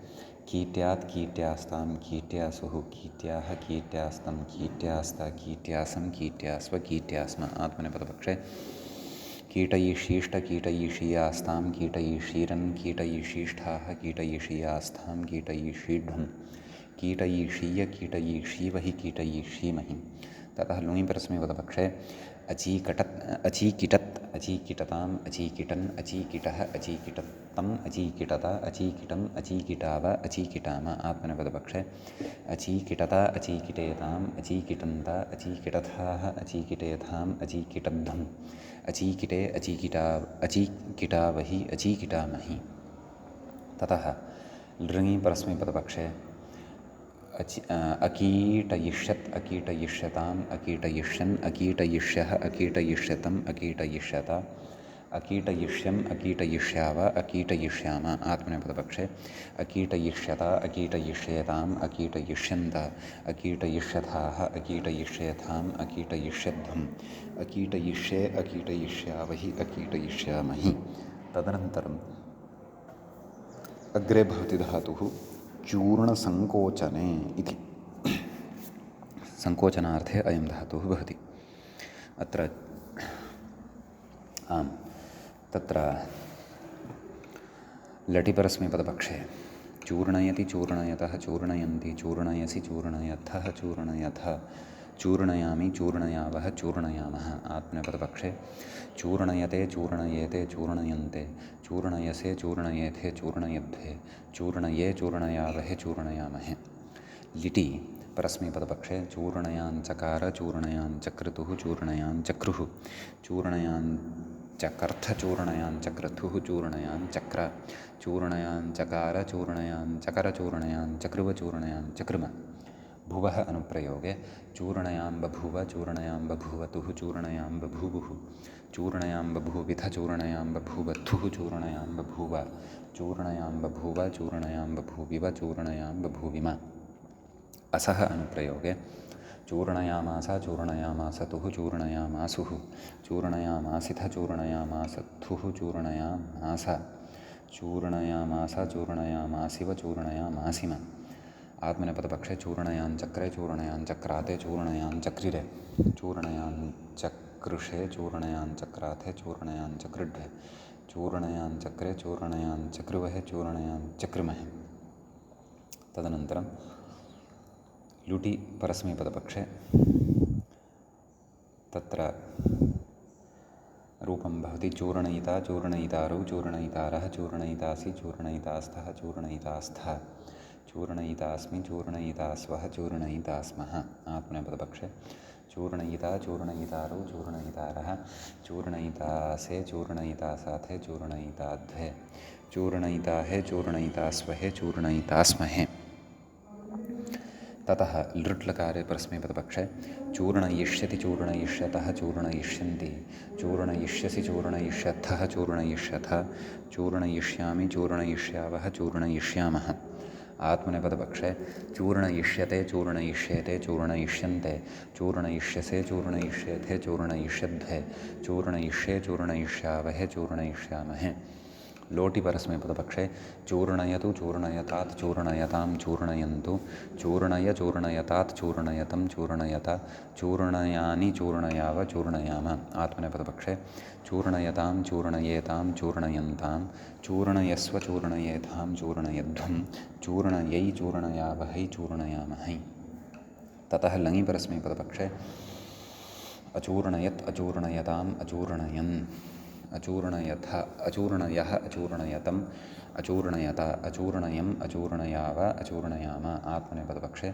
कीट्यात् कीट्यास्तां कीट्यासुः कीट्याः कीट्यास्तं कीट्यास्त कीट्यासं कीट्यास्व कीट्यास्म आत्मनेपदपक्षे कीटयिषीष्ट कीटयिषीयास्तां कीटयिषीरन् कीटयिषीष्ठाः कीटयिषीयास्थां कीटयिषीढ्वं कीटयिषीय कीटयिषीवहि कीटयिषीमहि। ततः लुङिपरस्मैपदपक्षे अचीकटत् अचीकिटत् अचीकिटताम् अचीकिटन् अचीकिटः अचीकिटत्तम् अचीकिटत अचीकिटम् अचीकिटाव अचीकिटाम आत्मनेपदपक्षे अचीकिटत अचीकिटेताम् अचीकिटन्त अचीकिटथाः अचीकिटेथाम् अचीकिटध्वम् अचीकिटे अचीकिटावहि अचीकिटामहि। ततः लृङिपरस्मैपदपक्षे अकीटयिष्यत् अकीटयिष्यताम् अकीटयिष्यन् अकीटयिष्यः अकीटयिष्यतम् अकीटयिष्यत अकीटयिष्यम् अकीटयिष्याव अकीटयिष्याम आत्मनेपदपक्षे अकीटयिष्यत अकीटयिष्येताम् अकीटयिष्यन्त अकीटयिष्यथाः अकीटयिष्येथाम् अकीटयिष्यध्वम् अकीटयिष्ये अकीटयिष्यावहि अकीटयिष्यामहि। तदनन्तरम् अग्रे भवति धातुः चूर्णसङ्कोचने इति। सङ्कोचनार्थे अयं धातुः भवति। अत्र आम् तत्र लटिपरस्मैपदपक्षे चूर्णयति चूर्णयतः चूर्णयन्ति चूर्णयसि चूर्णयथः चूर्णयथ चूर्णयामि चूर्णयावः चूर्णयामः आत्मनेपदपक्षे चूर्णयते चूर्णयेते चूर्णयन्ते चूर्णयसे चूर्णयेथे चूर्णयद्धे चूर्णये चूर्णयावहे चूर्णयामहे लिटि परस्मैपदपक्षे चूर्णयाञ्चकार चूर्णयाञ्चक्रतुः चूर्णयाञ्चक्रुः चूर्णयाञ्चकर्थचूर्णयाञ्चक्रतुः चूर्णयाञ्चक्र चूर्णयाञ्चकार चूर्णयाञ्चकरचूर्णयाञ्चकृव चूर्णयाञ्चकृम भुवः अनुप्रयोगे चूर्णयां बभूव चूर्णयां बभूवतुः चूर्णयां बभूवुः चूर्णयां बभूविथ चूर्णयां बभूवथुः चूर्णयां बभूव चूर्णयां बभूव चूर्णयां बभूविव चूर्णयां बभूविम असः अनुप्रयोगे चूर्णयामास चूर्णयामासतुः चूर्णयामासुः चूर्णयामासिथ चूर्णयामासथुः चूर्णयामास चूर्णयामास चूर्णयामासिव चूर्णयामासिम आत्मनेपदपक्षे चूर्णयाञ्चक्रे चूर्णयाञ्चक्राते चूर्णयाञ्चक्रिरे चूर्णयाञ्चक्रुषे चूर्णयाञ्चक्राथे चूर्णयाञ्चक्रुड्ढे चूर्णयाञ्चक्रे चूर्णयाञ्चक्रुवहे चूर्णयाञ्चक्रिमहे तदनन्तरं लुटि परस्मैपदपक्षे तत्र रूपं भवति चूर्णयिता चूर्णयितारौ चूर्णयितारः चूर्णयितासि चूर्णयितास्थः चूर्णयितास्थः चूर्णयितास्मि चूर्णयितास्वः चूर्णयितास्मः आत्मनेपदपक्षे चूर्णयिता चूर्णयितारौ चूर्णयितारः चूर्णयितासे चूर्णयितासाथे चूर्णयिताध्वे चूर्णयिताहे चूर्णयितास्वहे चूर्णयितास्महे ततः लृट्लकारे परस्मैपदपक्षे चूर्णयिष्यति चूर्णयिष्यतः चूर्णयिष्यन्ति चूर्णयिष्यसि चूर्णयिष्यथः चूर्णयिष्यथ चूर्णयिष्यामि चूर्णयिष्यावः चूर्णयिष्यामः आत्मनेपदपक्षे चूर्णयिष्यते चूर्णयिष्येते चूर्णयिष्यन्ते चूर्णयिष्यसे चूर्णयिष्येथे चूर्णयिष्यध्वे चूर्णयिष्ये चूर्णयिष्यावहे चूर्णयिष्यामहे लोटि परस्मैपदपक्षे चूर्णयतु चूर्णयतात् चूर्णयतां चूर्णयन्तु चूर्णय चूर्णयतात् चूर्णयतं चूर्णयत चूर्णयानि चूर्णयाव चूर्णयाम आत्मनेपदपक्षे चूर्णयतां चूर्णयेतां चूर्णयन्तां चूर्णयस्व चूर्णयेतां चूर्णयध्वं चूर्णयै चूर्णयावहै चूर्णयामहै ततः लङि परस्मैपदपक्षे अचूर्णयत् अचूर्णयताम् अचूर्णयन् अचूर्णयथ अचूर्णयः अचूर्णयतम् अचूर्णयत अचूर्णयम् अचूर्णयाव अचूर्णयाम आत्मनेपदपक्षे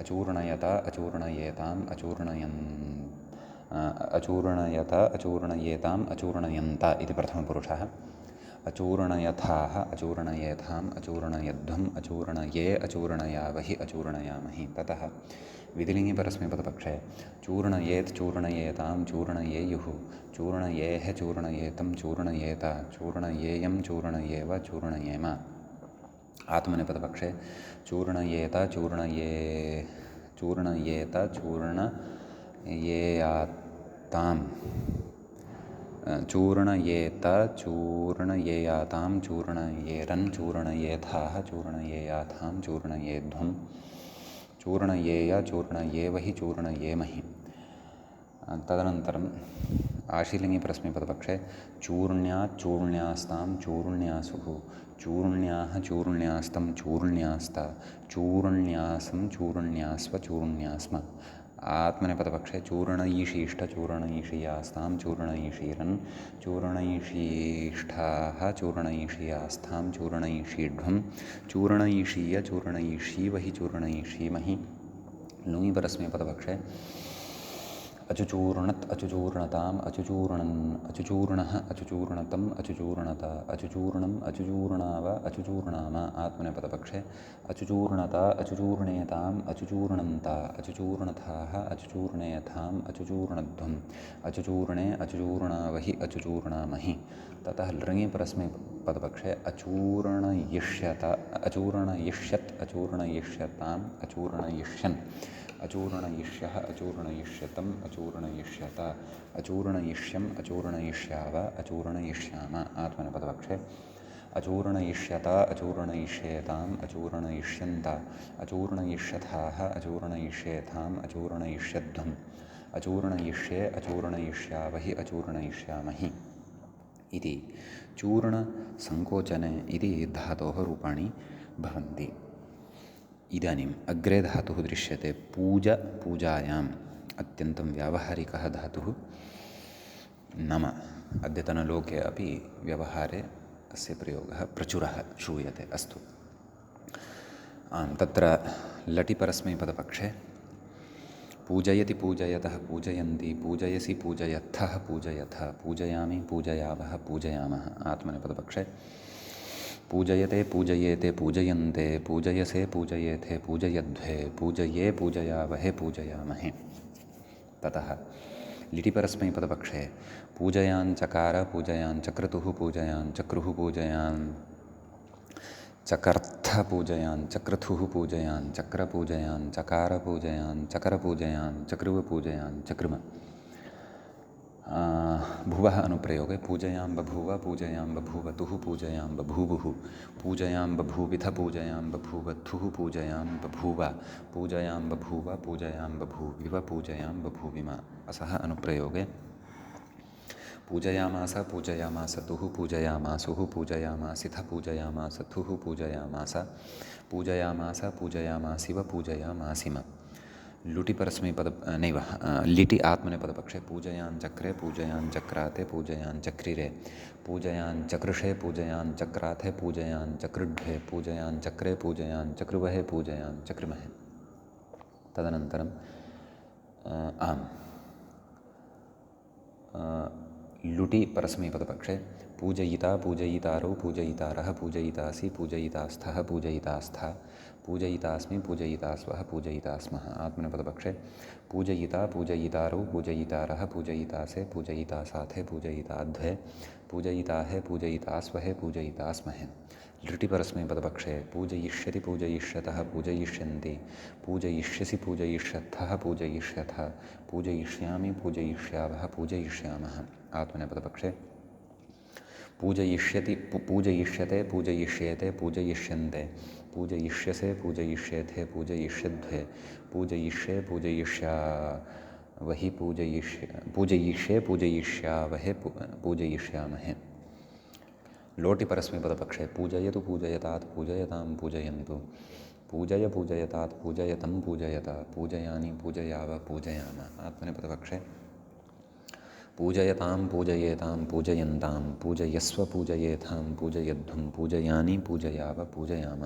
अचूर्णयत अचूर्णयेताम् अचूर्णयत अचूर्णयेताम् अचूर्णयन्त इति प्रथमपुरुषः अचूर्णयथाः अचूर्णयेथाम् अचूर्णयध्वम् अचूर्णये अचूर्णयावहि अचूर्णयामहि ततः विधिलिङ्गि परस्मैपदपक्षे चूर्णयेत् चूर्णयेतां चूर्णयेयुः चूर्णयेः चूर्णयेतं चूर्णयेत चूर्णयेयं चूर्णयेव चूर्णयेम आत्मनेपदपक्षे चूर्णयेत चूर्णयेत चूर्णयेयातां चूर्णयेत चूर्णयेयातां चूर्णयेरन् चूर्णयेथाः चूर्णयेयाथां चूर्णयेध्वं चूर्णयेय चूर्णयेवहि चूर्णयेमहि तदनन्तरम् आशीलिङ्गि परस्मैपदपक्षे चूर्ण्यात् चूर्ण्यास्तां चूर्ण्यासुः चूर्ण्याः चूर्ण्यास्तं चूर्ण्यास्त चूर्ण्यासं चूर्ण्यास्व चूर्ण्यास्म आत्मनेपदपक्षे चूर्णयिषीष्ट चूर्णयिषीयास्तां चूर्णयिषीरन् चूर्णयिषीष्ठाः चूर्णयिषीयास्थां चूर्णयिषीढ्वं चूर्णयिषीय चूर्णयिषीवहि चूर्णयिषीमहि लुङि परस्मैपदपक्षे अचुचूर्णत् अचुचूर्णताम् अचुचूर्णन् अचुचूर्णः अचुचूर्णतम् अचुचूर्णत अचुचूर्णम् अचुचूर्णाव अचुचूर्णाम आत्मनेपदपक्षे अचुचूर्णत अचुचूर्णेताम् अचुचूर्णन्त अचुचूर्णथाः अचुचूर्णेथाम् अचुचूर्णध्वम् अचुचूर्णे अचुचूर्णावहि अचुचूर्णामहि ततः लृङि परस्मैपदपक्षे अचूर्णयिष्यत अचूर्णयिष्यत् अचूर्णयिष्यताम् अचूर्णयिष्यन् अचूर्णयिष्यः अचूर्णयिष्यतम् अचूर्णयिष्यत अचूर्णयिष्यम् अचूर्णयिष्याव अचूर्णयिष्याम आत्मनेपदपक्षे अचूर्णयिष्यत अचूर्णयिष्येताम् अचूर्णयिष्यन्त अचूर्णयिष्यथाः अचूर्णयिष्येथाम् अचूर्णयिष्यध्वम् अचूर्णयिष्ये अचूर्णयिष्यावहि अचूर्णयिष्यामहि इति चूर्णसङ्कोचने इति धातोः रूपाणि भवन्ति। इदानीम् अग्रे धातुः दृश्यते पूजायाम् अत्यन्तं व्यावहारिकः धातुः, नाम अद्यतनलोके अपि व्यवहारे अस्य प्रयोगः प्रचुरः श्रूयते। अस्तु, तत्र लटिपरस्मैपदपक्षे पूजयति पूजयतः पूजयन्ति पूजयसि पूजयत्थः पूजयथ पूजयामि पूजयावः पूजयामः। आत्मनेपदपक्षे पूजयते पूजयेते पूजयन्ते पूजयसे पूजयेथे पूजयध्वे पूजये पूजयावहे पूजयामहे। ततः लिटिपरस्मैपदपक्षे पूजयाञ्चकार पूजयाञ्चक्रतुः पूजयाञ्चक्रुः पूजयान् चकर्थ पूजयान् चक्रथुः पूजयान् चक्रपूजयान् चकार पूजयान् चकरपूजयान् चक्रुव पूजयान् चक्रुम। भुवः अनुप्रयोगे पूजयां बभूव पूजयां बभूव तुः पूजयां बभूवुः पूजयां बभूविथ पूजयां बभूवथुः पूजयां बभूव पूजयां बभूव पूजयां बभूविव पूजयां बभूविम। असः अनुप्रयोगे पूजयामास पूजयामास तुः पूजयामासुः पूजयामासिथ पूजयामास थुः पूजयामास पूजयामास पूजयामासिव पूजयामासिम। लुटि परस्मैपद नैव लिटि आत्मनेपदपक्षे पूजयाञ्चक्रे पूजयाञ्चक्राते पूजयाञ्चक्रिरे पूजयाञ्चकृषे पूजयाञ्चक्राथे पूजयाञ्चकृड्भे पूजयाञ्चक्रे पूजयाञ्चक्रुवहे पूजयाञ्चक्रिमहे। तदनन्तरं लुटि परस्मैपदपक्षे पूजयिता पूजयितारौ पूजयितारः पूजयितासि पूजयितास्थः पूजयितास्था पूजयितास्मि पूजयितास्वः पूजयितास्मः। आत्मनेपदपक्षे पूजयिता पूजयितारौ पूजयितारः पूजयितासे पूजयितासाथे पूजयिताध्वे पूजयिताहे पूजयितास्वहे पूजयितास्महे। लृटिपरस्मैपदपक्षे पूजयिष्यति पूजयिष्यतः पूजयिष्यन्ति पूजयिष्यसि पूजयिष्यत्थः पूजयिष्यथ पूजयिष्यामि पूजयिष्यावः पूजयिष्यामः। आत्मनेपदपक्षे पूजयिष्यति पूजयिष्यते पूजयिष्येते पूजयिष्यन्ते पूजयिष्यसे पूजयिष्येथे पूजयिष्यध्वे पूजयिष्ये पूजयिष्यावहि पूजयिष्ये पूजयिष्यावहे पूजयिष्यामहे। लोटि परस्मैपदपक्षे पूजयतु पूजयतात् पूजयतां पूजयन्तु पूजय पूजयतात् पूजयतं पूजयत पूजयानि पूजयाव पूजयाम। आत्मनेपदपक्षे पूजयतां पूजयेतां पूजयन्तां पूजयस्व पूजयेथां पूजयध्वं पूजयानि पूजयाव पूजयाम।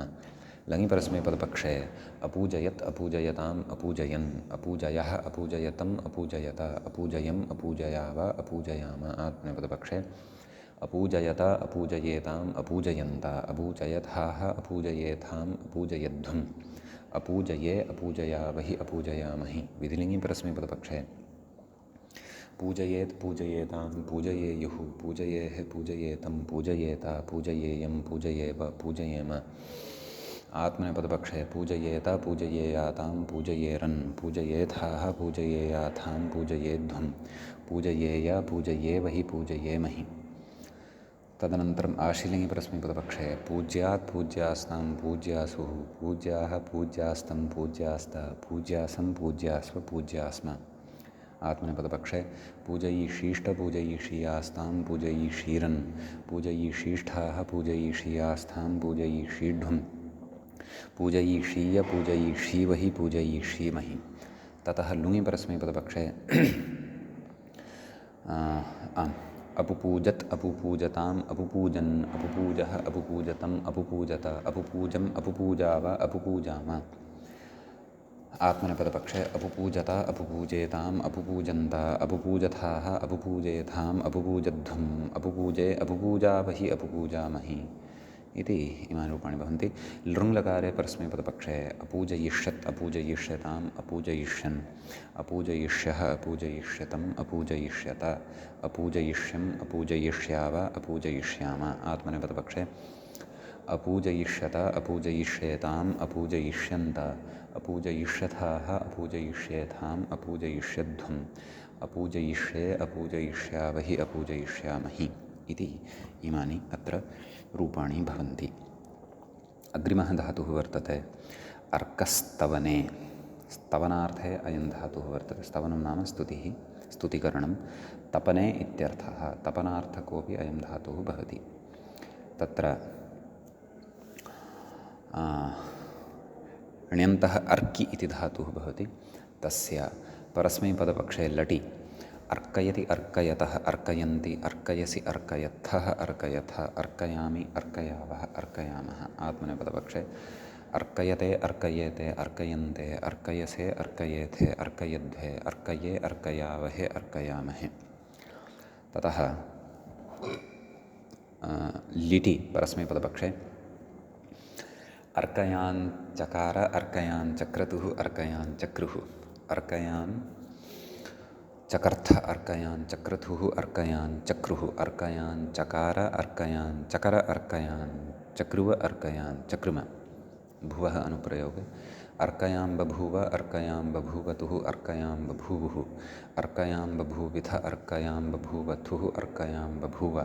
लङि परस्मैपदपक्षे अपूजयत् अपूजयताम् अपूजयन् अपूजयः अपूजयतम् अपूजयत अपूजयम् अपूजयाव अपूजयाम। आत्मनेपदपक्षे अपूजयत अपूजयेताम् अपूजयन्त अपूजयथाः अपूजयेथाम् अपूजयध्वम् अपूजये अपूजयावहि अपूजयामहि। विधिलिङि परस्मैपदपक्षे पूजयेत् पूजयेतां पूजयेयुः पूजयेः पूजयेतं पूजयेत पूजयेयं पूजयेव पूजयेम। आत्मनेपदपक्षे पूजयेत पूजयेयातां पूजयेरन् पूजयेथाः पूजयेयाथां पूजयेध्वं पूजयेय पूजयेवहि पूजयेमहि। तदनन्तरम् आशीलिङि परस्मैपदपक्षे पूज्यात् पूज्यास्तां पूज्यासुः पूज्याः पूज्यास्तं पूज्यास्त पूज्यासं पूज्यास्व पूज्यास्म। आत्मनेपदपक्षे पूजयिषीष्ट पूजयिषीयास्तां पूजयिषीरन् पूजयिषीष्ठाः पूजयिषीयास्थां पूजयिषीढ्वं पूजयिषीय पूजयिषीवहि पूजयिषीमहि। ततः लुङि परस्मैपदपक्षे अपुपूजत् अपुपूजताम् अपुपूजन् अपुपूजः अपुपूजतम् अपुपूजत अपुपूजम् अपुपूजाव अपुपूजाम। आत्मनेपदपक्षे अपुपूजत अपुपूजेताम् अपुपूजन्त अपुपूजथाः अपुपूजेथाम् अपुपूजध्वम् अपुपूजे अपुपूजावहि अपुपूजामहि इति इमानि रूपाणि भवन्ति। लृङ्लकारे परस्मैपदपक्षे अपूजयिष्यत् अपूजयिष्यताम् अपूजयिष्यन् अपूजयिष्यः अपूजयिष्यतम् अपूजयिष्यत अपूजयिष्यम् अपूजयिष्याव अपूजयिष्याम। आत्मनेपदपक्षे अपूजयिष्यत अपूजयिष्येताम् अपूजयिष्यन्त अपूजयिष्यथाः अपूजयिष्येथाम् अपूजयिष्यध्वम् अपूजयिष्ये अपूजयिष्यावहि अपूजयिष्यामहि इति इमानि अत्र रूपाणि भवन्ति। अग्रिमः धातुः वर्तते अर्कस्तवने। स्तवनार्थे अयं धातुः वर्तते। स्तवनं नाम स्तुतिः, स्तुतिकरणं तपने इत्यर्थः तपनार्थकोऽपि अयं धातुः भवति तत्र ण्यन्तः अर्कि इति धातुः भवति तस्य परस्मैपदपक्षे लटि अर्कयति अर्कयतः अर्कयन्ति अर्कयसि अर्कयत्थः अर्कयथ अर्कयामि अर्कयावः अर्कयामः आत्मनेपदपक्षे अर्कयते अर्कयेते अर्कयन्ते अर्कयसे अर्कयेथे अर्कयध्वे अर्कये अर्कयावहे अर्कयामहे ततः लिटि परस्मैपदपक्षे अर्कयान् चकार अर्कयान् चक्रतुः अर्कयान् चक्रुः अर्कयान् चकर्थ अर्कयान् चक्रतुः अर्कयान् चक्रुः अर्कयान् चकार अर्कयान् चकर अर्कयान् चक्रुव अर्कयान् चक्रुम भुवः अनुप्रयोगे अर्कयां बभूव अर्कयां बभूवतुः अर्कयां बभूवुः अर्कयां बभूविथ अर्कयां बभूवथुः अर्कयां बभूव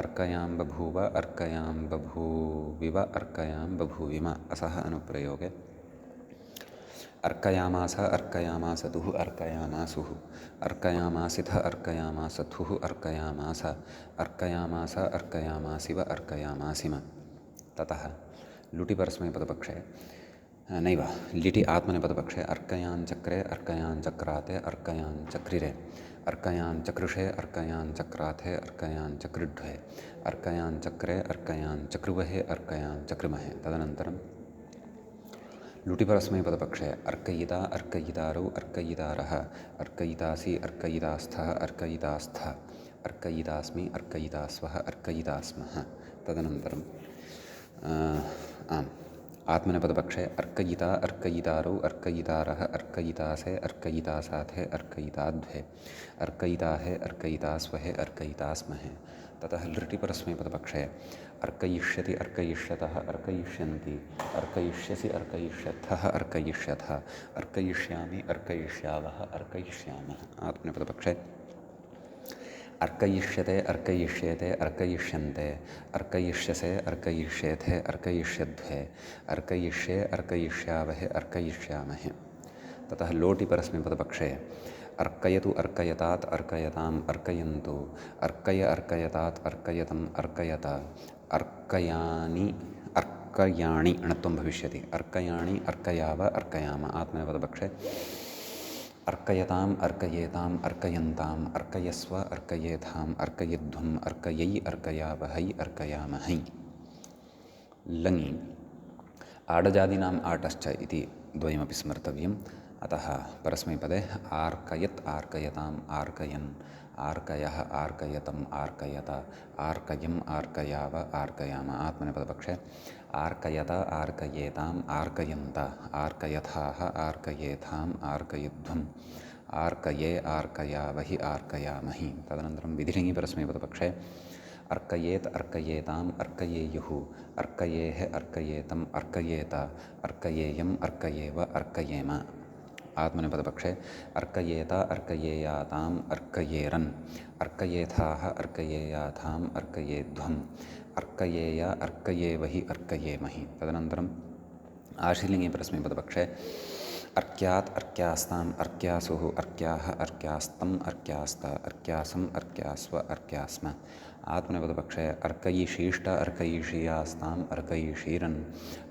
अर्कयां बभूव अर्कयां बभूविव अर्कयां बभूविम असः अनुप्रयोगे अर्कयामास अर्कयामासतुः अर्कयामासुः अर्कयामासिथ अर्कयामासथुः अर्कयामास अर्कयामास अर्कयामासिव अर्कयामासिम ततः लुटि परस्मैपदपक्षे नैव लिटि आत्मनेपदपक्षे अर्कयान् चक्रे अर्कयान् चक्राते अर्कयान् चक्रिरे अर्कयान् चक्रुषे अर्कयान् चक्राथे अर्कयान् चक्रिढ्वे अर्कयान् चक्रे अर्कयान् चक्रुवहे अर्कयान् चक्रुमहे तदनन्तरं लुटि परस्मैपदपक्षे अर्कयिता अर्कयितारौ अर्कयितारः अर्कयितासि अर्कयितास्थः अर्कयितास्थ अर्कयितास्मि अर्कयितास्वः अर्कयितास्मः तदनन्तरं आत्मनेपदपक्षे अर्कयिता अर्कयितारौ अर्कयितारः अर्कयितासे अर्कयितासाथे अर्कयिताद्वे अर्कयिताहे अर्कयितास्वहे अर्कयितास्महे ततः लृटि परस्मैपदपक्षे अर्कयिष्यति अर्कयिष्यतः अर्कयिष्यन्ति अर्कयिष्यसि अर्कयिष्यथः अर्कयिष्यथ अर्कयिष्यामि अर्कयिष्यावः अर्कयिष्यामः आत्मनेपदपक्षे अर्कयिष्यते अर्कयिष्येते अर्कयिष्यन्ते अर्कयिष्यसे अर्कयिष्येथे अर्कयिष्यध्वे अर्कयिष्ये अर्कयिष्यावहे अर्कयिष्यामहे ततः लोटि परस्मैपदपक्षे अर्कयतु अर्कयतात् अर्कयताम् अर्कयन्तु अर्कय अर्कयतात् अर्कयतम् अर्कयत अर्कयानि अर्कयाणि णत्वं भविष्यति अर्कयाणि अर्कयाव अर्कयाम आत्मनेपदपक्षे अर्कयताम् अर्कयेताम् अर्कयन्ताम् अर्कयस्व अर्कयेथाम् अर्कयध्वम् अर्कयै अर्कयावहै अर्कयामहै लङि आडजादीनाम् आटश्च इति द्वयमपि स्मर्तव्यम् अतः परस्मैपदे आर्कयत् आर्कयताम् आर्कयन् आर्कयः आर्कयतम् आर्कयत आर्कयम् आर्कयाव आर्कयाम आत्मनेपदपक्षे आर्कयत आर्कयेताम् आर्कयन्त आर्कयथाः आर्कयेथाम् आर्कयध्वम् आर्कये आर्कयावहि आर्कयामहि तदनन्तरं विधिलिङि परस्मैपदपक्षे अर्कयेत् अर्कयेताम् अर्कयेयुः अर्कयेः अर्कयेतम् अर्कयेत अर्कयेयम् अर्कयेव अर्कयेम आत्मनेपदपक्षे अर्कयेत अर्कयेयाताम् अर्कयेरन् अर्कयेथाः अर्कयेयाथाम् अर्कयेध्वम् अर्कयेय अर्कयेवहि अर्कयेमहि तदनन्तरम् आशीलिङि परस्मैपदपक्षे अर्क्यात् अर्क्यास्ताम् अर्क्यासुः अर्क्याः अर्क्यास्तम् अर्क्यास्त अर्क्यासम् अर्क्यास्व अर्क्यास्म आत्मनेपदपक्षे अर्कयिशीष्ट अर्कयिषीयास्ताम् अर्कयिषीरन्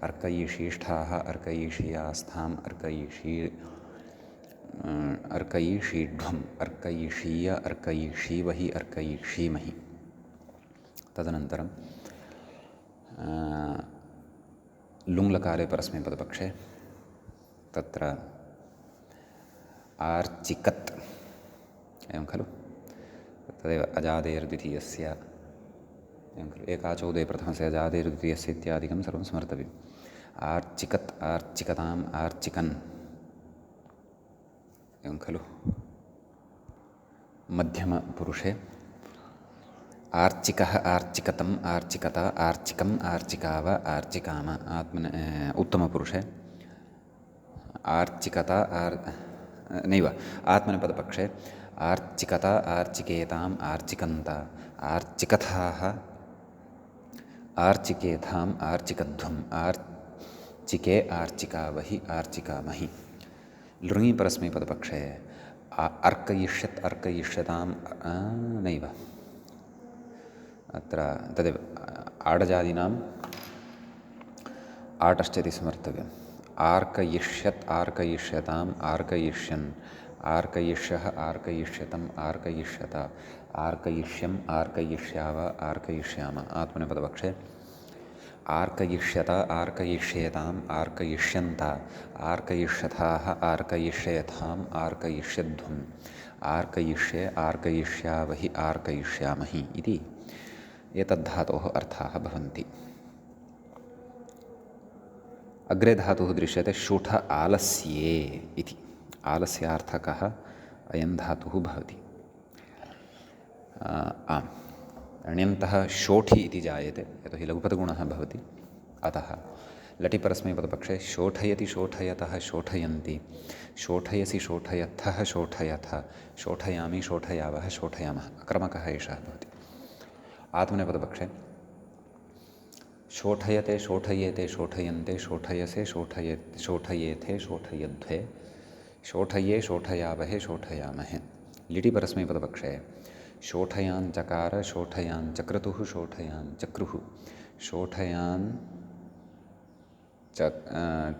अर्कयिशीष्ठाः अर्कयिषीयास्थाम् अर्कयिषीढ्वम् अर्कयिषीय अर्कयिषीवहि अर्कयिषीमहि तदनन्तरं लुङ्लकारे परस्मैपदपक्षे तत्र आर्चिकत् एवं खलु तदेव अजादेर्द्वितीयस्य एवं खलु एकाचौदे प्रथमस्य अजादेर्द्वितीयस्य इत्यादिकं सर्वं स्मर्तव्यम् आर्चिकत् आर्चिकताम् आर्चिकन् एवं खलु मध्यमपुरुषे आर्चिकः आर्चिकतम् आर्चिकत आर्चिकम् आर्चिकाव आर्चिकाम उत्तमपुरुषे आर्चिकत नैव आत्मनेपदपक्षे आर्चिकत आर्चिकेताम् आर्चिकन्त आर्चिकथाः आर्चिकेथाम् आर्चिकध्वम् आर्चिके आर्चिकावहि आर्चिकामहि लृङि परस्मैपदपक्षे अर्कयिष्यत् अर्कयिष्यतां नैव अत्र तदेव आडजादीनाम् आटश्च इति स्मर्तव्यम् आर्कयिष्यत् आर्कयिष्यताम् आर्कयिष्यन् आर्कयिष्यः आर्कयिष्यतम् आर्कयिष्यत आर्कयिष्यम् आर्कयिष्याव आर्कयिष्याम आत्मनेपदपक्षे आर्कयिष्यत आर्कयिष्येताम् आर्कयिष्यन्त आर्कयिष्यथाः आर्कयिष्येथाम् आर्कयिष्यध्वम् आर्कयिष्ये आर्कयिष्यावहि आर्कयिष्यामहि इति एतद्धातोः अर्थाः भवन्ति। अग्रे धातुः दृश्यते शूठ आलस्ये इति आलस्यार्थकः अयं धातुः भवति। आम् अण्यन्तः शोठि इति जायते यतोहि लघुपदगुणः भवति अतः लटिपरस्मैपदपक्षे शोठयति शोठयतः शोठयन्ति शोठयसि शोठयथः शोठयथ शोठयामि शोठयावः शोठयामः अक्रमकः एषः भवति। आत्मनेपदपक्षे शोठयते शोठयेते शोठयन्ते शोठयसे शोठयेथे शोठयध्वे शोठये शोठयावहे शोठयामहे। लिटिपरस्मैपदपक्षे शोठयान् चकार शोठयान् चक्रतुः शोठयान् चक्रुः शोठयान्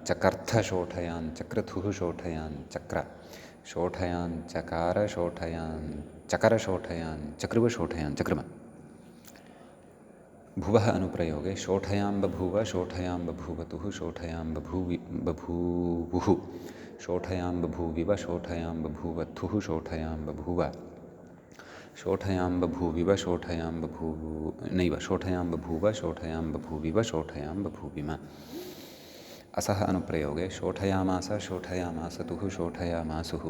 चकर्थ शोठयान् चक्रतुः शोठयान् चक्र शोठयान् चकार शोठयान् चकर शोठयान् चक्रुव शोठयान् चक्रुम। भुवः अनुप्रयोगे शोठयां बभूव शोठयां बभूवतुः शोठयां बभूवुः शोठयां बभूविव शोठयां बभूवथुः शोठयां बभूव शोठयां बभूविव शोठयां नैव शोठयां बभूव शोठयां बभूविव शोठयां बभूविम। असः अनुप्रयोगे शोठयामास शोठयामासतुः शोठयामासुः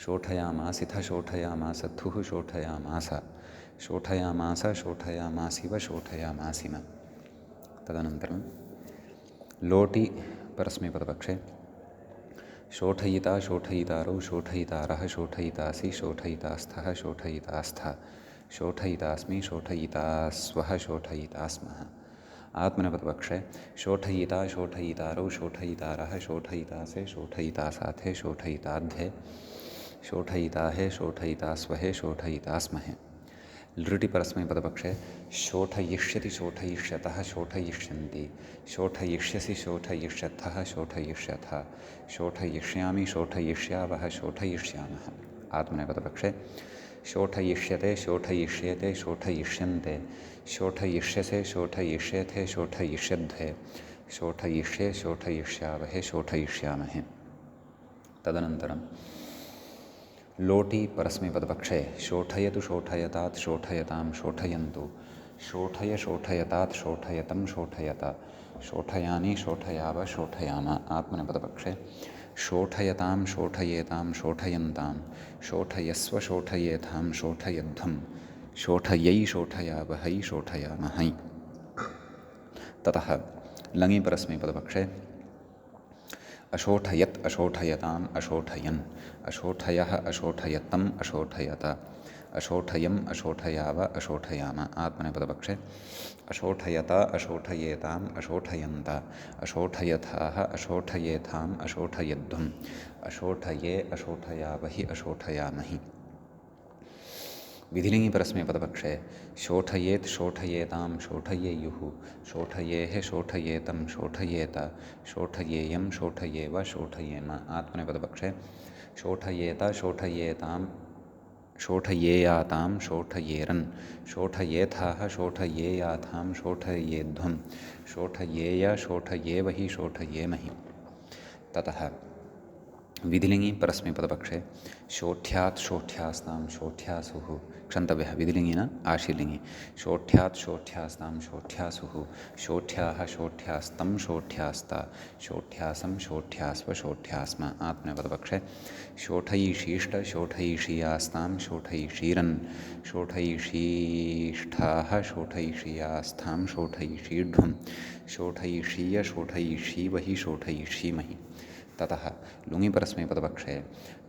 शोठयामासिथ शोठयामासथुः शोठयामास शोठयामास शोठयामासिव शोठयामासिम। तदनन्तरं लोटि परस्मैपदपक्षे शोठयिता शोठयितारौ शोठयितारः शोठयितासि शोठयितास्थः शोठयितास्थ शोठयितास्मि शोठयितास्वः शोठयितास्मः। आत्मनेपदपक्षे शोठयिता शोठयितारौ शोठयितारः शोठयितासे शोठयितासाथे शोठयिताध्वे शोठयिताहे शोठयितास्वहे शोठयितास्महे। लृटिपरस्मैपदपक्षे शोठयिष्यति शोठयिष्यतः शोठयिष्यन्ति शोठयिष्यसि शोठयिष्यथः शोठयिष्यथ शोठयिष्यामि शोठयिष्यावः शोठयिष्यामः। आत्मनेपदपक्षे शोठयिष्यते शोठयिष्येते शोठयिष्यन्ते शोठयिष्यसे शोठयिष्येथे शोठयिष्यध्वे शोठयिष्ये शोठयिष्यावहे शोठयिष्यामहे। तदनन्तरं लोटि परस्मैपदपक्षे शोठयतु शोठयतात् शोठयतां शोठयन्तु शोठय शोठयतात् शोठयतं शोठयत शोठयानि शोठयाव शोठयाम। आत्मनेपदपक्षे शोठयतां शोठयेतां शोठयन्तां शोठयस्व शोठयेथां शोठयध्वं शोठयै शोठयावहै शोठयामहै। ततः लङि परस्मैपदपक्षे अशोठयत् अशोठयताम् अशोठयन् अशोठयः अशोठयतम् अशोठयत अशोठयम् अशोठयाव अशोठयाम। आत्मनेपदपक्षे अशोठयत अशोठयेताम् अशोठयन्त अशोठयथाः अशोठयेथाम् अशोठयध्वम् अशोठये अशोठयावहि अशोठयामहि। विधिलिङि परस्मैपदपक्षे शोठयेत् शोठयेतां शोठयेयुः शोठयेः शोठयेतं शोठयेत शोठयेयं शोठयेव शोठयेम। आत्मनेपदपक्षे शोठयेत शोठयेतां शोठयेयातां शोठयेरन् शोठयेथाः शोठयेयाथां शोठयेध्वं शोठयेय शोठयेवहि शोठयेमहि। ततः विधिलिङि परस्मैपदपक्षे शोठ्यात् शोठ्यास्तां शोठ्यासुः क्षन्तव्यः विधिलिङि न आशीलिङि शोठ्यात् शोठ्यास्तां शोठ्यासुः शोठ्याः शोठ्यास्तं शोठ्यास्त शोठ्यासं शोठ्यास्व शोठ्यास्म। आत्मनेपदपक्षे शोठयिषीष्ट शोठयिषीयास्तां शोठयिषीरन् शोठयिषीष्ठाः शोठयिषीयास्थां शोठयिषीढ्वं शोठयिषीय शोठयिषीवहि शोठयिषीमहि। ततः लुङि परस्मैपदपक्षे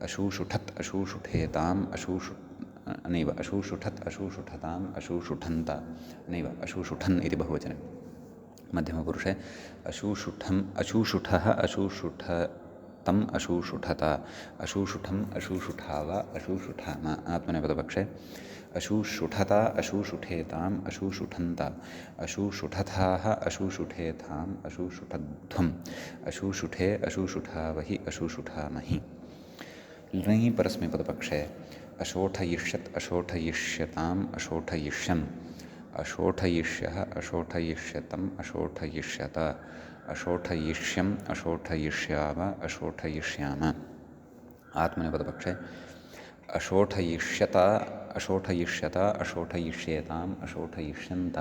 अशूषुठत् अशूषुठेताम् नैव अशूषुठत् अशूषुठताम् अशूषुठन्त नैव अशूषुठन् इति बहुवचने मध्यमपुरुषे अशूषुठम् अशूषुठः तम् अशुषुठत अशुषुठम् अशुषुठाव अशुषुठाम आत्मनेपदपक्षे अशुषुठत अशुषुठेताम् अशुषुठन्त अशुषुठथाः अशुषुठेथाम् अशुषुठध्वम् अशुषुठे अशुषुठावहि अशुषुठामहि। लृङि परस्मैपदपक्षे अशोठयिष्यत् अशोठयिष्यताम् अशोठयिष्यन् अशोठयिष्यः अशोठयिष्यतम् अशोठयिष्यत अशोठयिष्यम् अशोठयिष्याव अशोठयिष्याम। आत्मनेपदपक्षे अशोठयिष्यत अशोठयिष्यत अशोठयिष्येताम् अशोठयिष्यन्त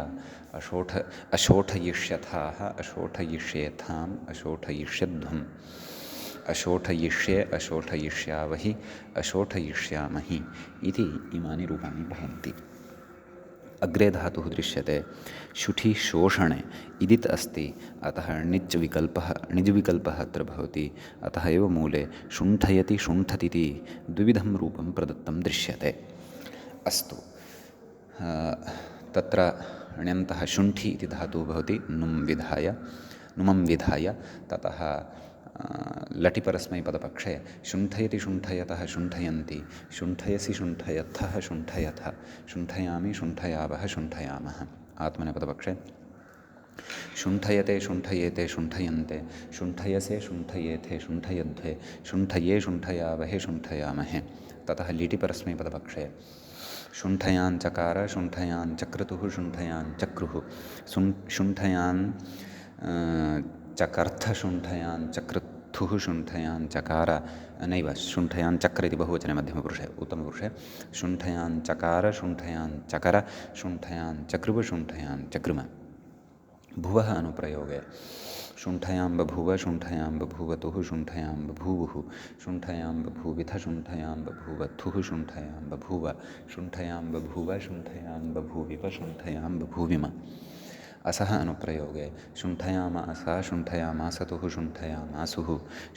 अशोठयिष्यथाः अशोठयिष्येथाम् अशोठयिष्यध्वम् अशोठयिष्ये अशोठयिष्यावहि अशोठयिष्यामहि इति इमानि रूपाणि भवन्ति। अग्रे धातुः दृश्यते शुठि शोषणे इदित् अस्ति, अतः णिच् विकल्पः अत्र भवति, अतः एव मूले शुण्ठयति शुण्ठतीति द्विविधं रूपं प्रदत्तं दृश्यते। अस्तु, तत्र ण्यन्तः शुण्ठि इति धातुः भवति नुमं विधाय ततः लटिपरस्मैपदपक्षे शुण्ठयति शुण्ठयतः शुण्ठयन्ति शुण्ठयसि शुण्ठयथः शुण्ठयथ शुण्ठयामि शुण्ठयावः शुण्ठयामः। आत्मनेपदपक्षे शुण्ठयते शुण्ठयेते शुण्ठयन्ते शुण्ठयसे शुण्ठयेथे शुण्ठयध्वे शुण्ठये शुण्ठयावहे शुण्ठयामहे। ततः लिटिपरस्मैपदपक्षे शुण्ठयान् चकार शुण्ठयान् चक्रतुः शुण्ठयान् चक्रुः शुण्ठयान् चकर्थ शुण्ठयान् चक्रथुः शुण्ठयान् चकार नैव शुण्ठयान् चक्र इति बहुवचने मध्यमपुरुषे उत्तमपुरुषे शुण्ठयान् चकार शुण्ठयान् चकर शुण्ठयान् चक्रुव शुण्ठयान् चक्रुम। भुवः अनुप्रयोगे शुण्ठयां बभूव शुण्ठयां बभूवतुः शुण्ठयां बभूवुः शुण्ठयां बभूविथ शुण्ठयां बभूवथुः शुण्ठयां बभूव शुण्ठयां बभूव शुण्ठयां बभूविव शुण्ठयां बभूविम। असः अनुप्रयोगे शुण्ठयामास शुण्ठयामासतुः शुण्ठयामासुः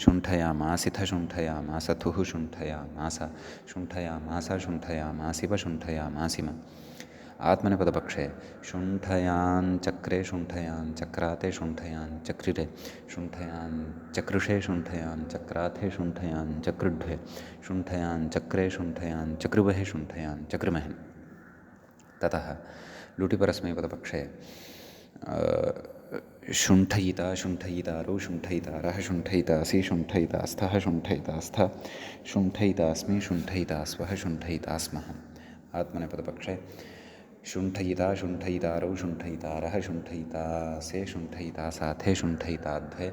शुण्ठयामासिथ शुण्ठयामासथुः शुण्ठयामास शुण्ठयामास शुण्ठयामासिव शुण्ठयामासिम। आत्मनेपदपक्षे शुण्ठयान् चक्रे शुण्ठयान् चक्राते शुण्ठयान् चक्रिरे शुण्ठयान् चक्रुषे शुण्ठयान् चक्राथे शुण्ठयान् चक्रुड्ढे शुण्ठयान् चक्रे शुण्ठयान् चक्रुवहे शुण्ठयान् चक्रुमहे। ततः लुटिपरस्मैपदपक्षे शुण्ठयिता शुण्ठयितारौ शुण्ठयितारः शुण्ठयितासि शुण्ठयितास्थः शुण्ठयितास्थ शुण्ठयितास्मि शुण्ठयितास्वः शुण्ठयितास्मः। आत्मनेपदपक्षे शुण्ठयिता शुण्ठयितारौ शुण्ठयितारः शुण्ठयितासे शुण्ठयितासाथे शुण्ठयिताध्वे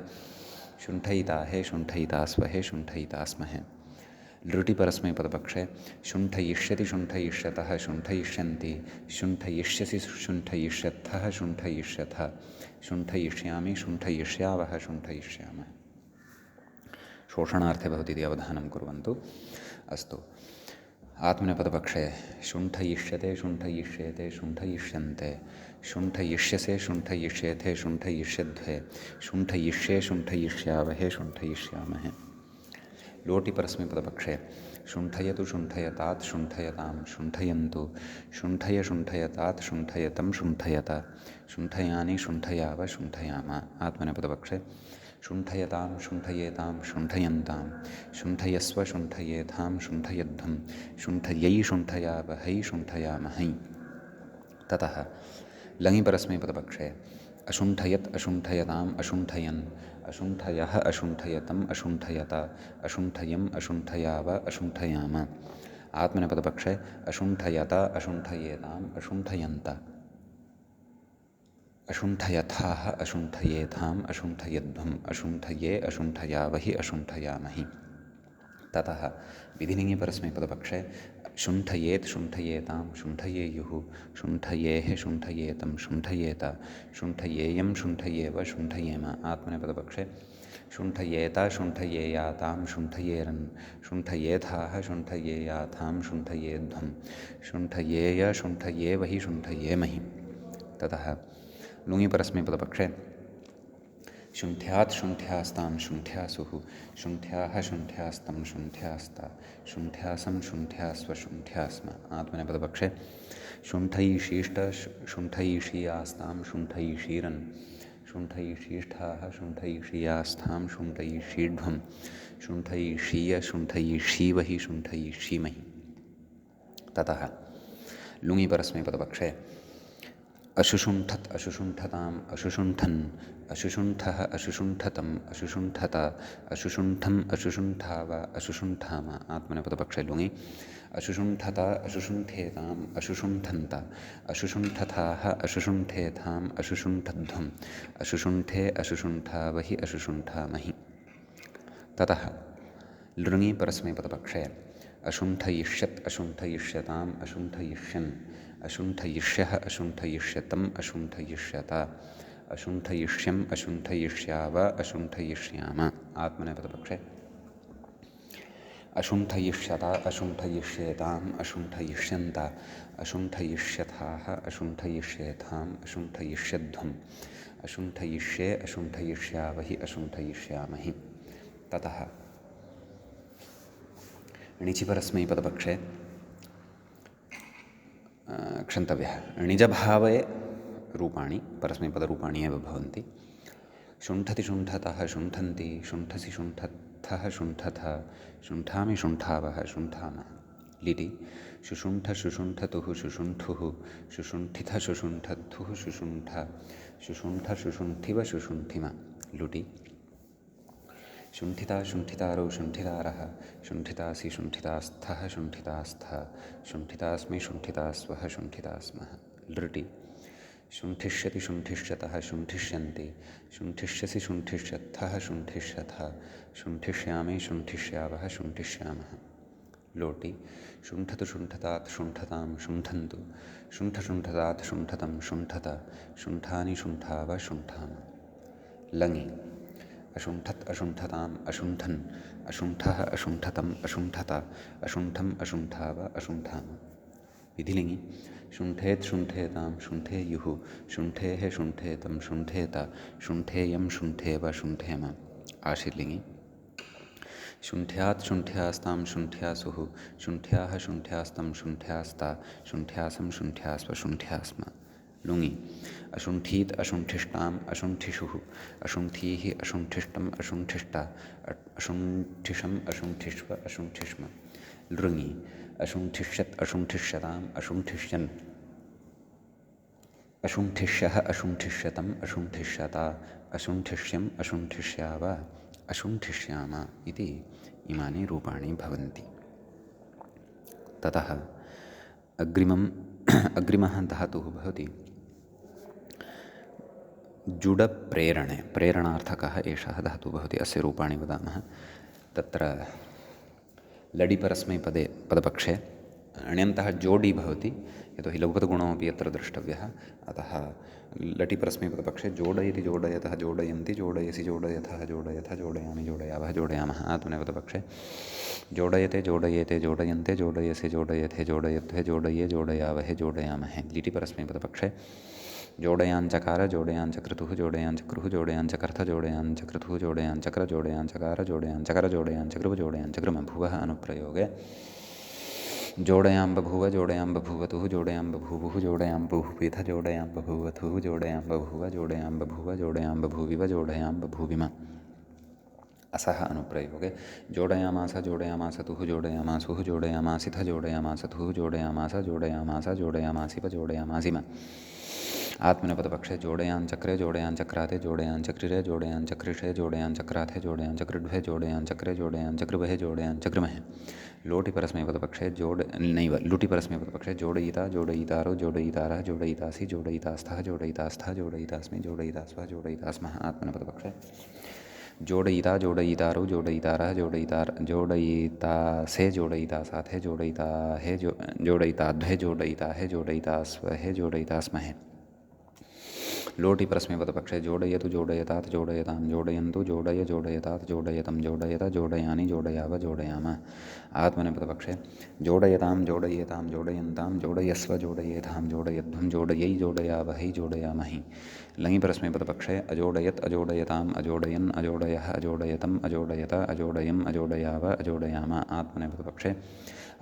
शुण्ठयिताहे शुण्ठयितास्वहे शुण्ठयितास्महे। लृटिपरस्मैपदपक्षे शुण्ठयिष्यति शुण्ठयिष्यतः शुण्ठयिष्यन्ति शुण्ठयिष्यसि शुण्ठयिष्यथः शुण्ठयिष्यथ शुण्ठयिष्यामि शुण्ठयिष्यावः शुण्ठयिष्यामः। शोषणार्थे भवति इति अवधानं कुर्वन्तु। अस्तु, आत्मनेपदपक्षे शुण्ठयिष्यते शुण्ठयिष्येते शुण्ठयिष्यन्ते शुण्ठयिष्यसे शुण्ठयिष्येथे शुण्ठयिष्यध्वे शुण्ठयिष्ये शुण्ठयिष्यावहे शुण्ठयिष्यामहे। लोटिपरस्मैपदपक्षे शुण्ठयतु शुण्ठयतात् शुण्ठयतां शुण्ठयन्तु शुण्ठय शुण्ठयतात् शुण्ठयतं शुण्ठयत शुण्ठयानि शुण्ठयाव शुण्ठयाम। आत्मनेपदपक्षे शुण्ठयतां शुण्ठयेतां शुण्ठयन्तां शुण्ठयस्व शुण्ठयेथां शुण्ठयध्वं शुण्ठयै शुण्ठयावहै शुण्ठयामहै। ततः लङि परस्मैपदपक्षे अशुण्ठयत् अशुण्ठयताम् अशुण्ठयन् अशुण्ठयः अशुण्ठयतम् अशुण्ठयत अशुण्ठयम् अशुण्ठयाव अशुण्ठयाम। आत्मनेपदपक्षे अशुण्ठयत अशुण्ठयेताम् अशुण्ठयन्त अशुण्ठयथाः अशुण्ठयेथाम् अशुण्ठयध्वम् अशुण्ठये अशुण्ठयावहि अशुण्ठयामहि। ततः विधिलिङि परस्मैपदपक्षे शुण्ठयेत् शुण्ठयेतां शुण्ठयेयुः शुण्ठयेः शुण्ठयेतं शुण्ठयेत शुण्ठयेयं शुण्ठयेव शुण्ठयेम। आत्मनेपदपक्षे शुण्ठयेत शुण्ठयेयातां शुण्ठयेरन् शुण्ठयेथाः शुण्ठयेयाथां शुण्ठयेध्वं शुण्ठयेय शुण्ठयेवहि शुण्ठयेमहि। ततः लुङि परस्मैपदपक्षे शुण्ठ्यात् शुण्ठ्यास्तां शुण्ठ्यासुः शुण्ठ्याः शुण्ठ्यास्तं शुण्ठ्यास्ता शुण्ठ्यासं शुण्ठ्यास्व शुण्ठ्यास्म। आत्मनेपदपक्षे शुण्ठैषीष्ट शुण्ठैषीयास्तां शुण्ठैषीरन् शुण्ठैषीष्ठाः शुण्ठैषीयास्थां शुण्ठैषीढ्वं शुण्ठैषीय शुण्ठैषीवहि शुण्ठैषीमहि। ततः लुङि परस्मैपदपक्षे अशुशुण्ठत् अशुशुण्ठताम् अशुशुण्ठन् अशुशुण्ठः अशुशुण्ठतम् अशुशुण्ठत अशुशुण्ठम् अशुशुण्ठाव अशुशुण्ठाम। आत्मनेपदपक्षे लुङि अशुशुण्ठत अशुशुण्ठेताम् अशुशुण्ठन्त अशुशुण्ठथाः अशुशुण्ठेथाम् अशुशुण्ठध्वम् अशुशुण्ठे अशुशुण्ठावहि अशुशुण्ठामहि। ततः लृङि परस्मैपदपक्षे अशुण्ठयिष्यत् अशुण्ठयिष्यताम् अशुण्ठयिष्यन् अशुण्ठयिष्यः अशुण्ठयिष्यतम् अशुण्ठयिष्यत अशुण्ठयिष्यम् अशुण्ठयिष्याव अशुण्ठयिष्याम। आत्मनेपदपक्षे अशुण्ठयिष्यत अशुण्ठयिष्येताम् अशुण्ठयिष्यन्त अशुण्ठयिष्यथाः अशुण्ठयिष्येथाम् अशुण्ठयिष्यध्वम् अशुण्ठयिष्ये अशुण्ठयिष्यावहि अशुण्ठयिष्यामहि। ततः णिचि परस्मैपदपक्षे क्षन्तव्यः णिजभावे रूपाणि परस्मैपदरूपाणि एव भवन्ति। शुण्ठति शुण्ठतः शुण्ठन्ति शुण्ठसि शुण्ठथः शुण्ठथ शुण्ठामि शुण्ठावः शुण्ठामः। लिटि शुशुण्ठ शुशुण्ठतुः शुशुण्ठुः शुशुण्ठिथ शुशुण्ठद्धुः शुशुण्ठ शुशुण्ठ शुशुण्ठिव शुशुण्ठिम। लुटि शुण्ठिता शुण्ठितारौ शुण्ठितारः शुण्ठितासि शुण्ठितास्थः शुण्ठितास्थ शुण्ठितास्मि शुण्ठितास्वः शुण्ठितास्मः। लृटि शुण्ठिष्यति शुण्ठिष्यतः शुण्ठिष्यन्ति शुण्ठिष्यसि शुण्ठिष्यत्थः शुण्ठिष्यथ शुण्ठिष्यामि शुण्ठिष्यावः शुण्ठिष्यामः। लोटि शुण्ठतु शुण्ठतात् शुण्ठतां शुण्ठन्तु शुण्ठशुण्ठतात् शुण्ठतं शुण्ठत शुण्ठानि शुण्ठाव शुण्ठाम। लङि अशुण्ठत् अशुण्ठताम् अशुण्ठन् अशुण्ठः अशुण्ठतम् अशुण्ठत अशुण्ठम् अशुण्ठाव अशुण्ठाम। विधिलिङि शुण्ठेत् शुण्ठेतां शुण्ठेयुः शुण्ठेः शुण्ठेतं शुण्ठेत शुण्ठेयं शुण्ठेव शुण्ठेम। आशीर्लिङि शुण्ठ्यात् शुण्ठ्यास्तां शुण्ठ्यासुः शुण्ठ्याः शुण्ठ्यास्तं शुण्ठ्यास्ता शुण्ठ्यासं शुण्ठ्यास्व शुण्ठ्यास्म। लुङि अशुण्ठीत् अशुण्ठिष्टाम् अशुण्ठिषुः अशुण्ठीः अशुण्ठिष्टम् अशुण्ठिष्ट अशुण्ठिषम् अशुण्ठिष्व अशुण्ठिष्म। लृङि अशुण्ठिष्यत् अशुण्ठिष्यताम् अशुण्ठिष्यन् अशुण्ठिष्यः अशुण्ठिष्यतम् अशुण्ठिष्यत अशुण्ठिष्यम् अशुण्ठिष्याव अशुण्ठिष्याम इति इमानि रूपाणि भवन्ति। ततः अग्रिमः धातुः भवति जुडप्रेरणे प्रेरणार्थकः एषः धातुः भवति। अस्य रूपाणि वदामः। तत्र लडिपरस्मैपदे पदपक्षे अण्यन्तः जोडि भवति यतोहि लघुपदगुणोऽपि यत्र द्रष्टव्यः। अतः लटिपरस्मैपदपक्षे जोडयति जोडयतः जोडयन्ति जोडयसि जोडयथः जोडयथ जोडयामि जोडयावः जोडयामः। आत्मनेपदपक्षे जोडयते जोडयेते जोडयन्ते जोडयसि जोडयथे जोडयध्वे जोडये जोडयावहे जोडयामहे। लिटिपरस्मैपदपक्षे जोडयाञ्चकार जोडयाञ्चक्रतुः जोडयाञ्चक्रुः जोडयाञ्चकर्थ जोडयाञ्चक्रतुः जोडयाञ्चक्र जोडयाञ्चकार जोडयाञ्चकर जोडयाञ्चकृव जोडयाञ्चकृम। भुवः अनुप्रयोगे जोडयां बभूव जोडयां बभूवतुः जोडयां बभूवुः जोडयां बभूविथ जोडयां बभूवथुः जोडयां बभूव जोडयां बभूव जोडयां बभूविव जोडयां बभूविम। असः अनुप्रयोगे जोडयामास जोडयामासतुः जोडयामासुः जोडयामासिथ जोडयामासतुः जोडयामास जोडयामास जोडयामासिव जोडयामासिम। आत्मनेपदपक्षे जोडयाञ्चक्रे जोडयाञ्चक्राते जोडयाञ्चक्रिरे जोडयाञ्चक्रिषे जोडयाञ्चक्राथे जोडयाञ्चक्रिड्वे जोडयाञ्चक्रे जोडयाञ्चक्रिवहे जोडयाञ्चक्रिमहे। लोटिपरस्मैपदपक्षे लुटिपरस्मैपदपक्षे जोडयिता जोडयितारो जोडयितारः जोडयितासि जोडयितास्थः जोडयितास्थः जोडयितास्मि जोडयितास्वः जोडयितास्मः। आत्मनेपदपक्षे जोडयिता जोडयितारो जोडयितारः जोडयितासे जोडयितासाथे जोडयिताहे जोडयिताध्वे जोडयिताहे जोडयितास्वहे जोडयितास्महे। लोटिपरस्मैपदपक्षे जोडयतु जोडयतात् जोडयतां जोडयन्तु जोडय जोडयतात् जोडयतं जोडयत जोडयानि जोडयाव जोडयाम। आत्मनेपदपक्षे जोडयतां जोडयेतां जोडयन्तां जोडयस्व जोडयेतां जोडयध्वं जोडयै जोडयावहै जोडयामहि। लङि परस्मैपदपक्षे अजोडयत् अजोडयताम् अजोडयन् अजोडयः अजोडयतम् अजोडयत अजोडयम् अजोडयाव अजोडयाम आत्मनेपदपक्षे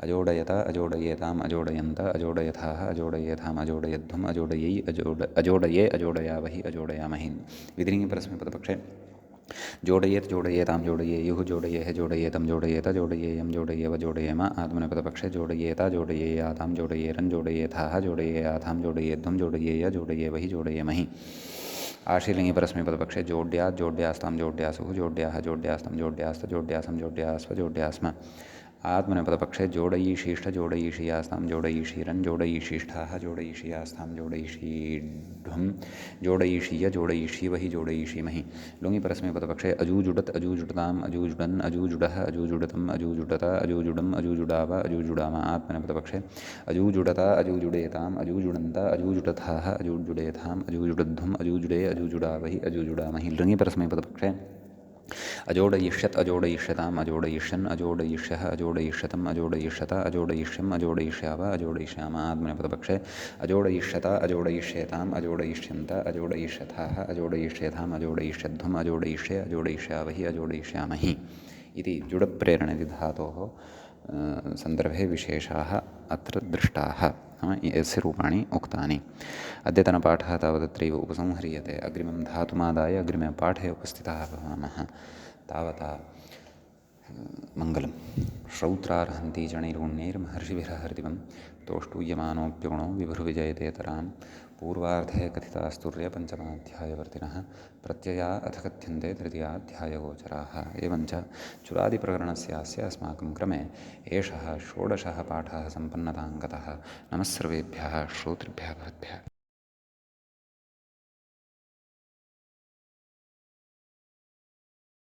अजोडयत अजोडयेताम् अजोडयन्त अजोडयथाः अजोडयेथाम् अजोडयध्वम् अजोडयै अजोडये अजोडयावहि अजोडयामहि विधिलिङ्गि परस्मैपदपक्षे जोडयेत् जोडयेतां जोडयेयुः जोडयेः जोडयेतं जोडयेत जोडयेयं जोडयेव जोडयेम आत्मनेपदपक्षे जोडयेत जोडयेयातां जोडयेरन् जोडयेथाः जोडयेयाथां जोडयेध्वं जोडयेय जोडयेवहि जोडयेमहि आशीर्लिङ्गि परस्मैपदपक्षे जोड्यात् जोड्यास्तां जोड्यासुः जोड्याः जोड्यास्तं जोड्यास्त जोड्यासं जोड्यास्व जोड्यास्म आत्मनेपदपक्षे जोडयिषीष्ठ जोडयिषीयास्तां जोडयिषीरन् जोडयिषीष्ठाः जोडयिषीयास्तां जोडयिषीढ्वं जोडयिषीय जोडयिषीवहि जोडयिषीमहि लुङि परस्मैपदपक्षे अजूजुडत् अजूजुडताम् अजूजुडन् अजूजुडः अजूजुडतम् अजूजुडत अजूजुडम् अजूजुडाव अजूजुडाम आत्मनेपदपक्षे अजूजुडत अजूजुडेताम् अजूजुडन्त अजूजुडथाः अजूजुडेथाम् अजूजुडध्वम् अजूजुडे अजूजुडावहि अजूजुडामहि लृङि परस्मैपदपक्षे अजोडयिष्यत् अजोडयिष्यताम् अजोडयिष्यन् अजोडयिष्यः अजोडयिष्यतम् अजोडयिष्यत अजोडयिष्यम् अजोडयिष्याव अजोडयिष्याम आत्मनेपदपक्षे अजोडयिष्यत अजोडयिष्येताम् अजोडयिष्यन्त अजोडयिष्यथाः अजोडयिष्येताम् अजोडयिष्यध्वम् अजोडयिष्ये अजोडयिष्यावहि अजोडयिष्यामहि इति जुडप्रेरणिति धातोः सन्दर्भे विशेषाः अत्र दृष्टाः नाम यस्य रूपाणि उक्तानि अद्यतनपाठः तावदत्रैव उपसंह्रियते अग्रिमं धातुमादाय अग्रिमे पाठे उपस्थिताः भवामः तावता मङ्गलं श्रौत्रार्हन्ति जणैर्गुण्यैर्महर्षिभिरहर्दिवं तोष्टूयमानोऽप्यगुणो विभुर्विजयतेतरां पूर्वार्धे कथितास्तुर्यपञ्चमाध्यायवर्तिनः प्रत्यया अथ कथ्यन्ते तृतीयाध्यायगोचराः एवञ्च चुरादिप्रकरणस्यास्य अस्माकं क्रमे एषः षोडशः पाठः सम्पन्नतां गतः नमः सर्वेभ्यः श्रोतृभ्यः भवद्भ्यः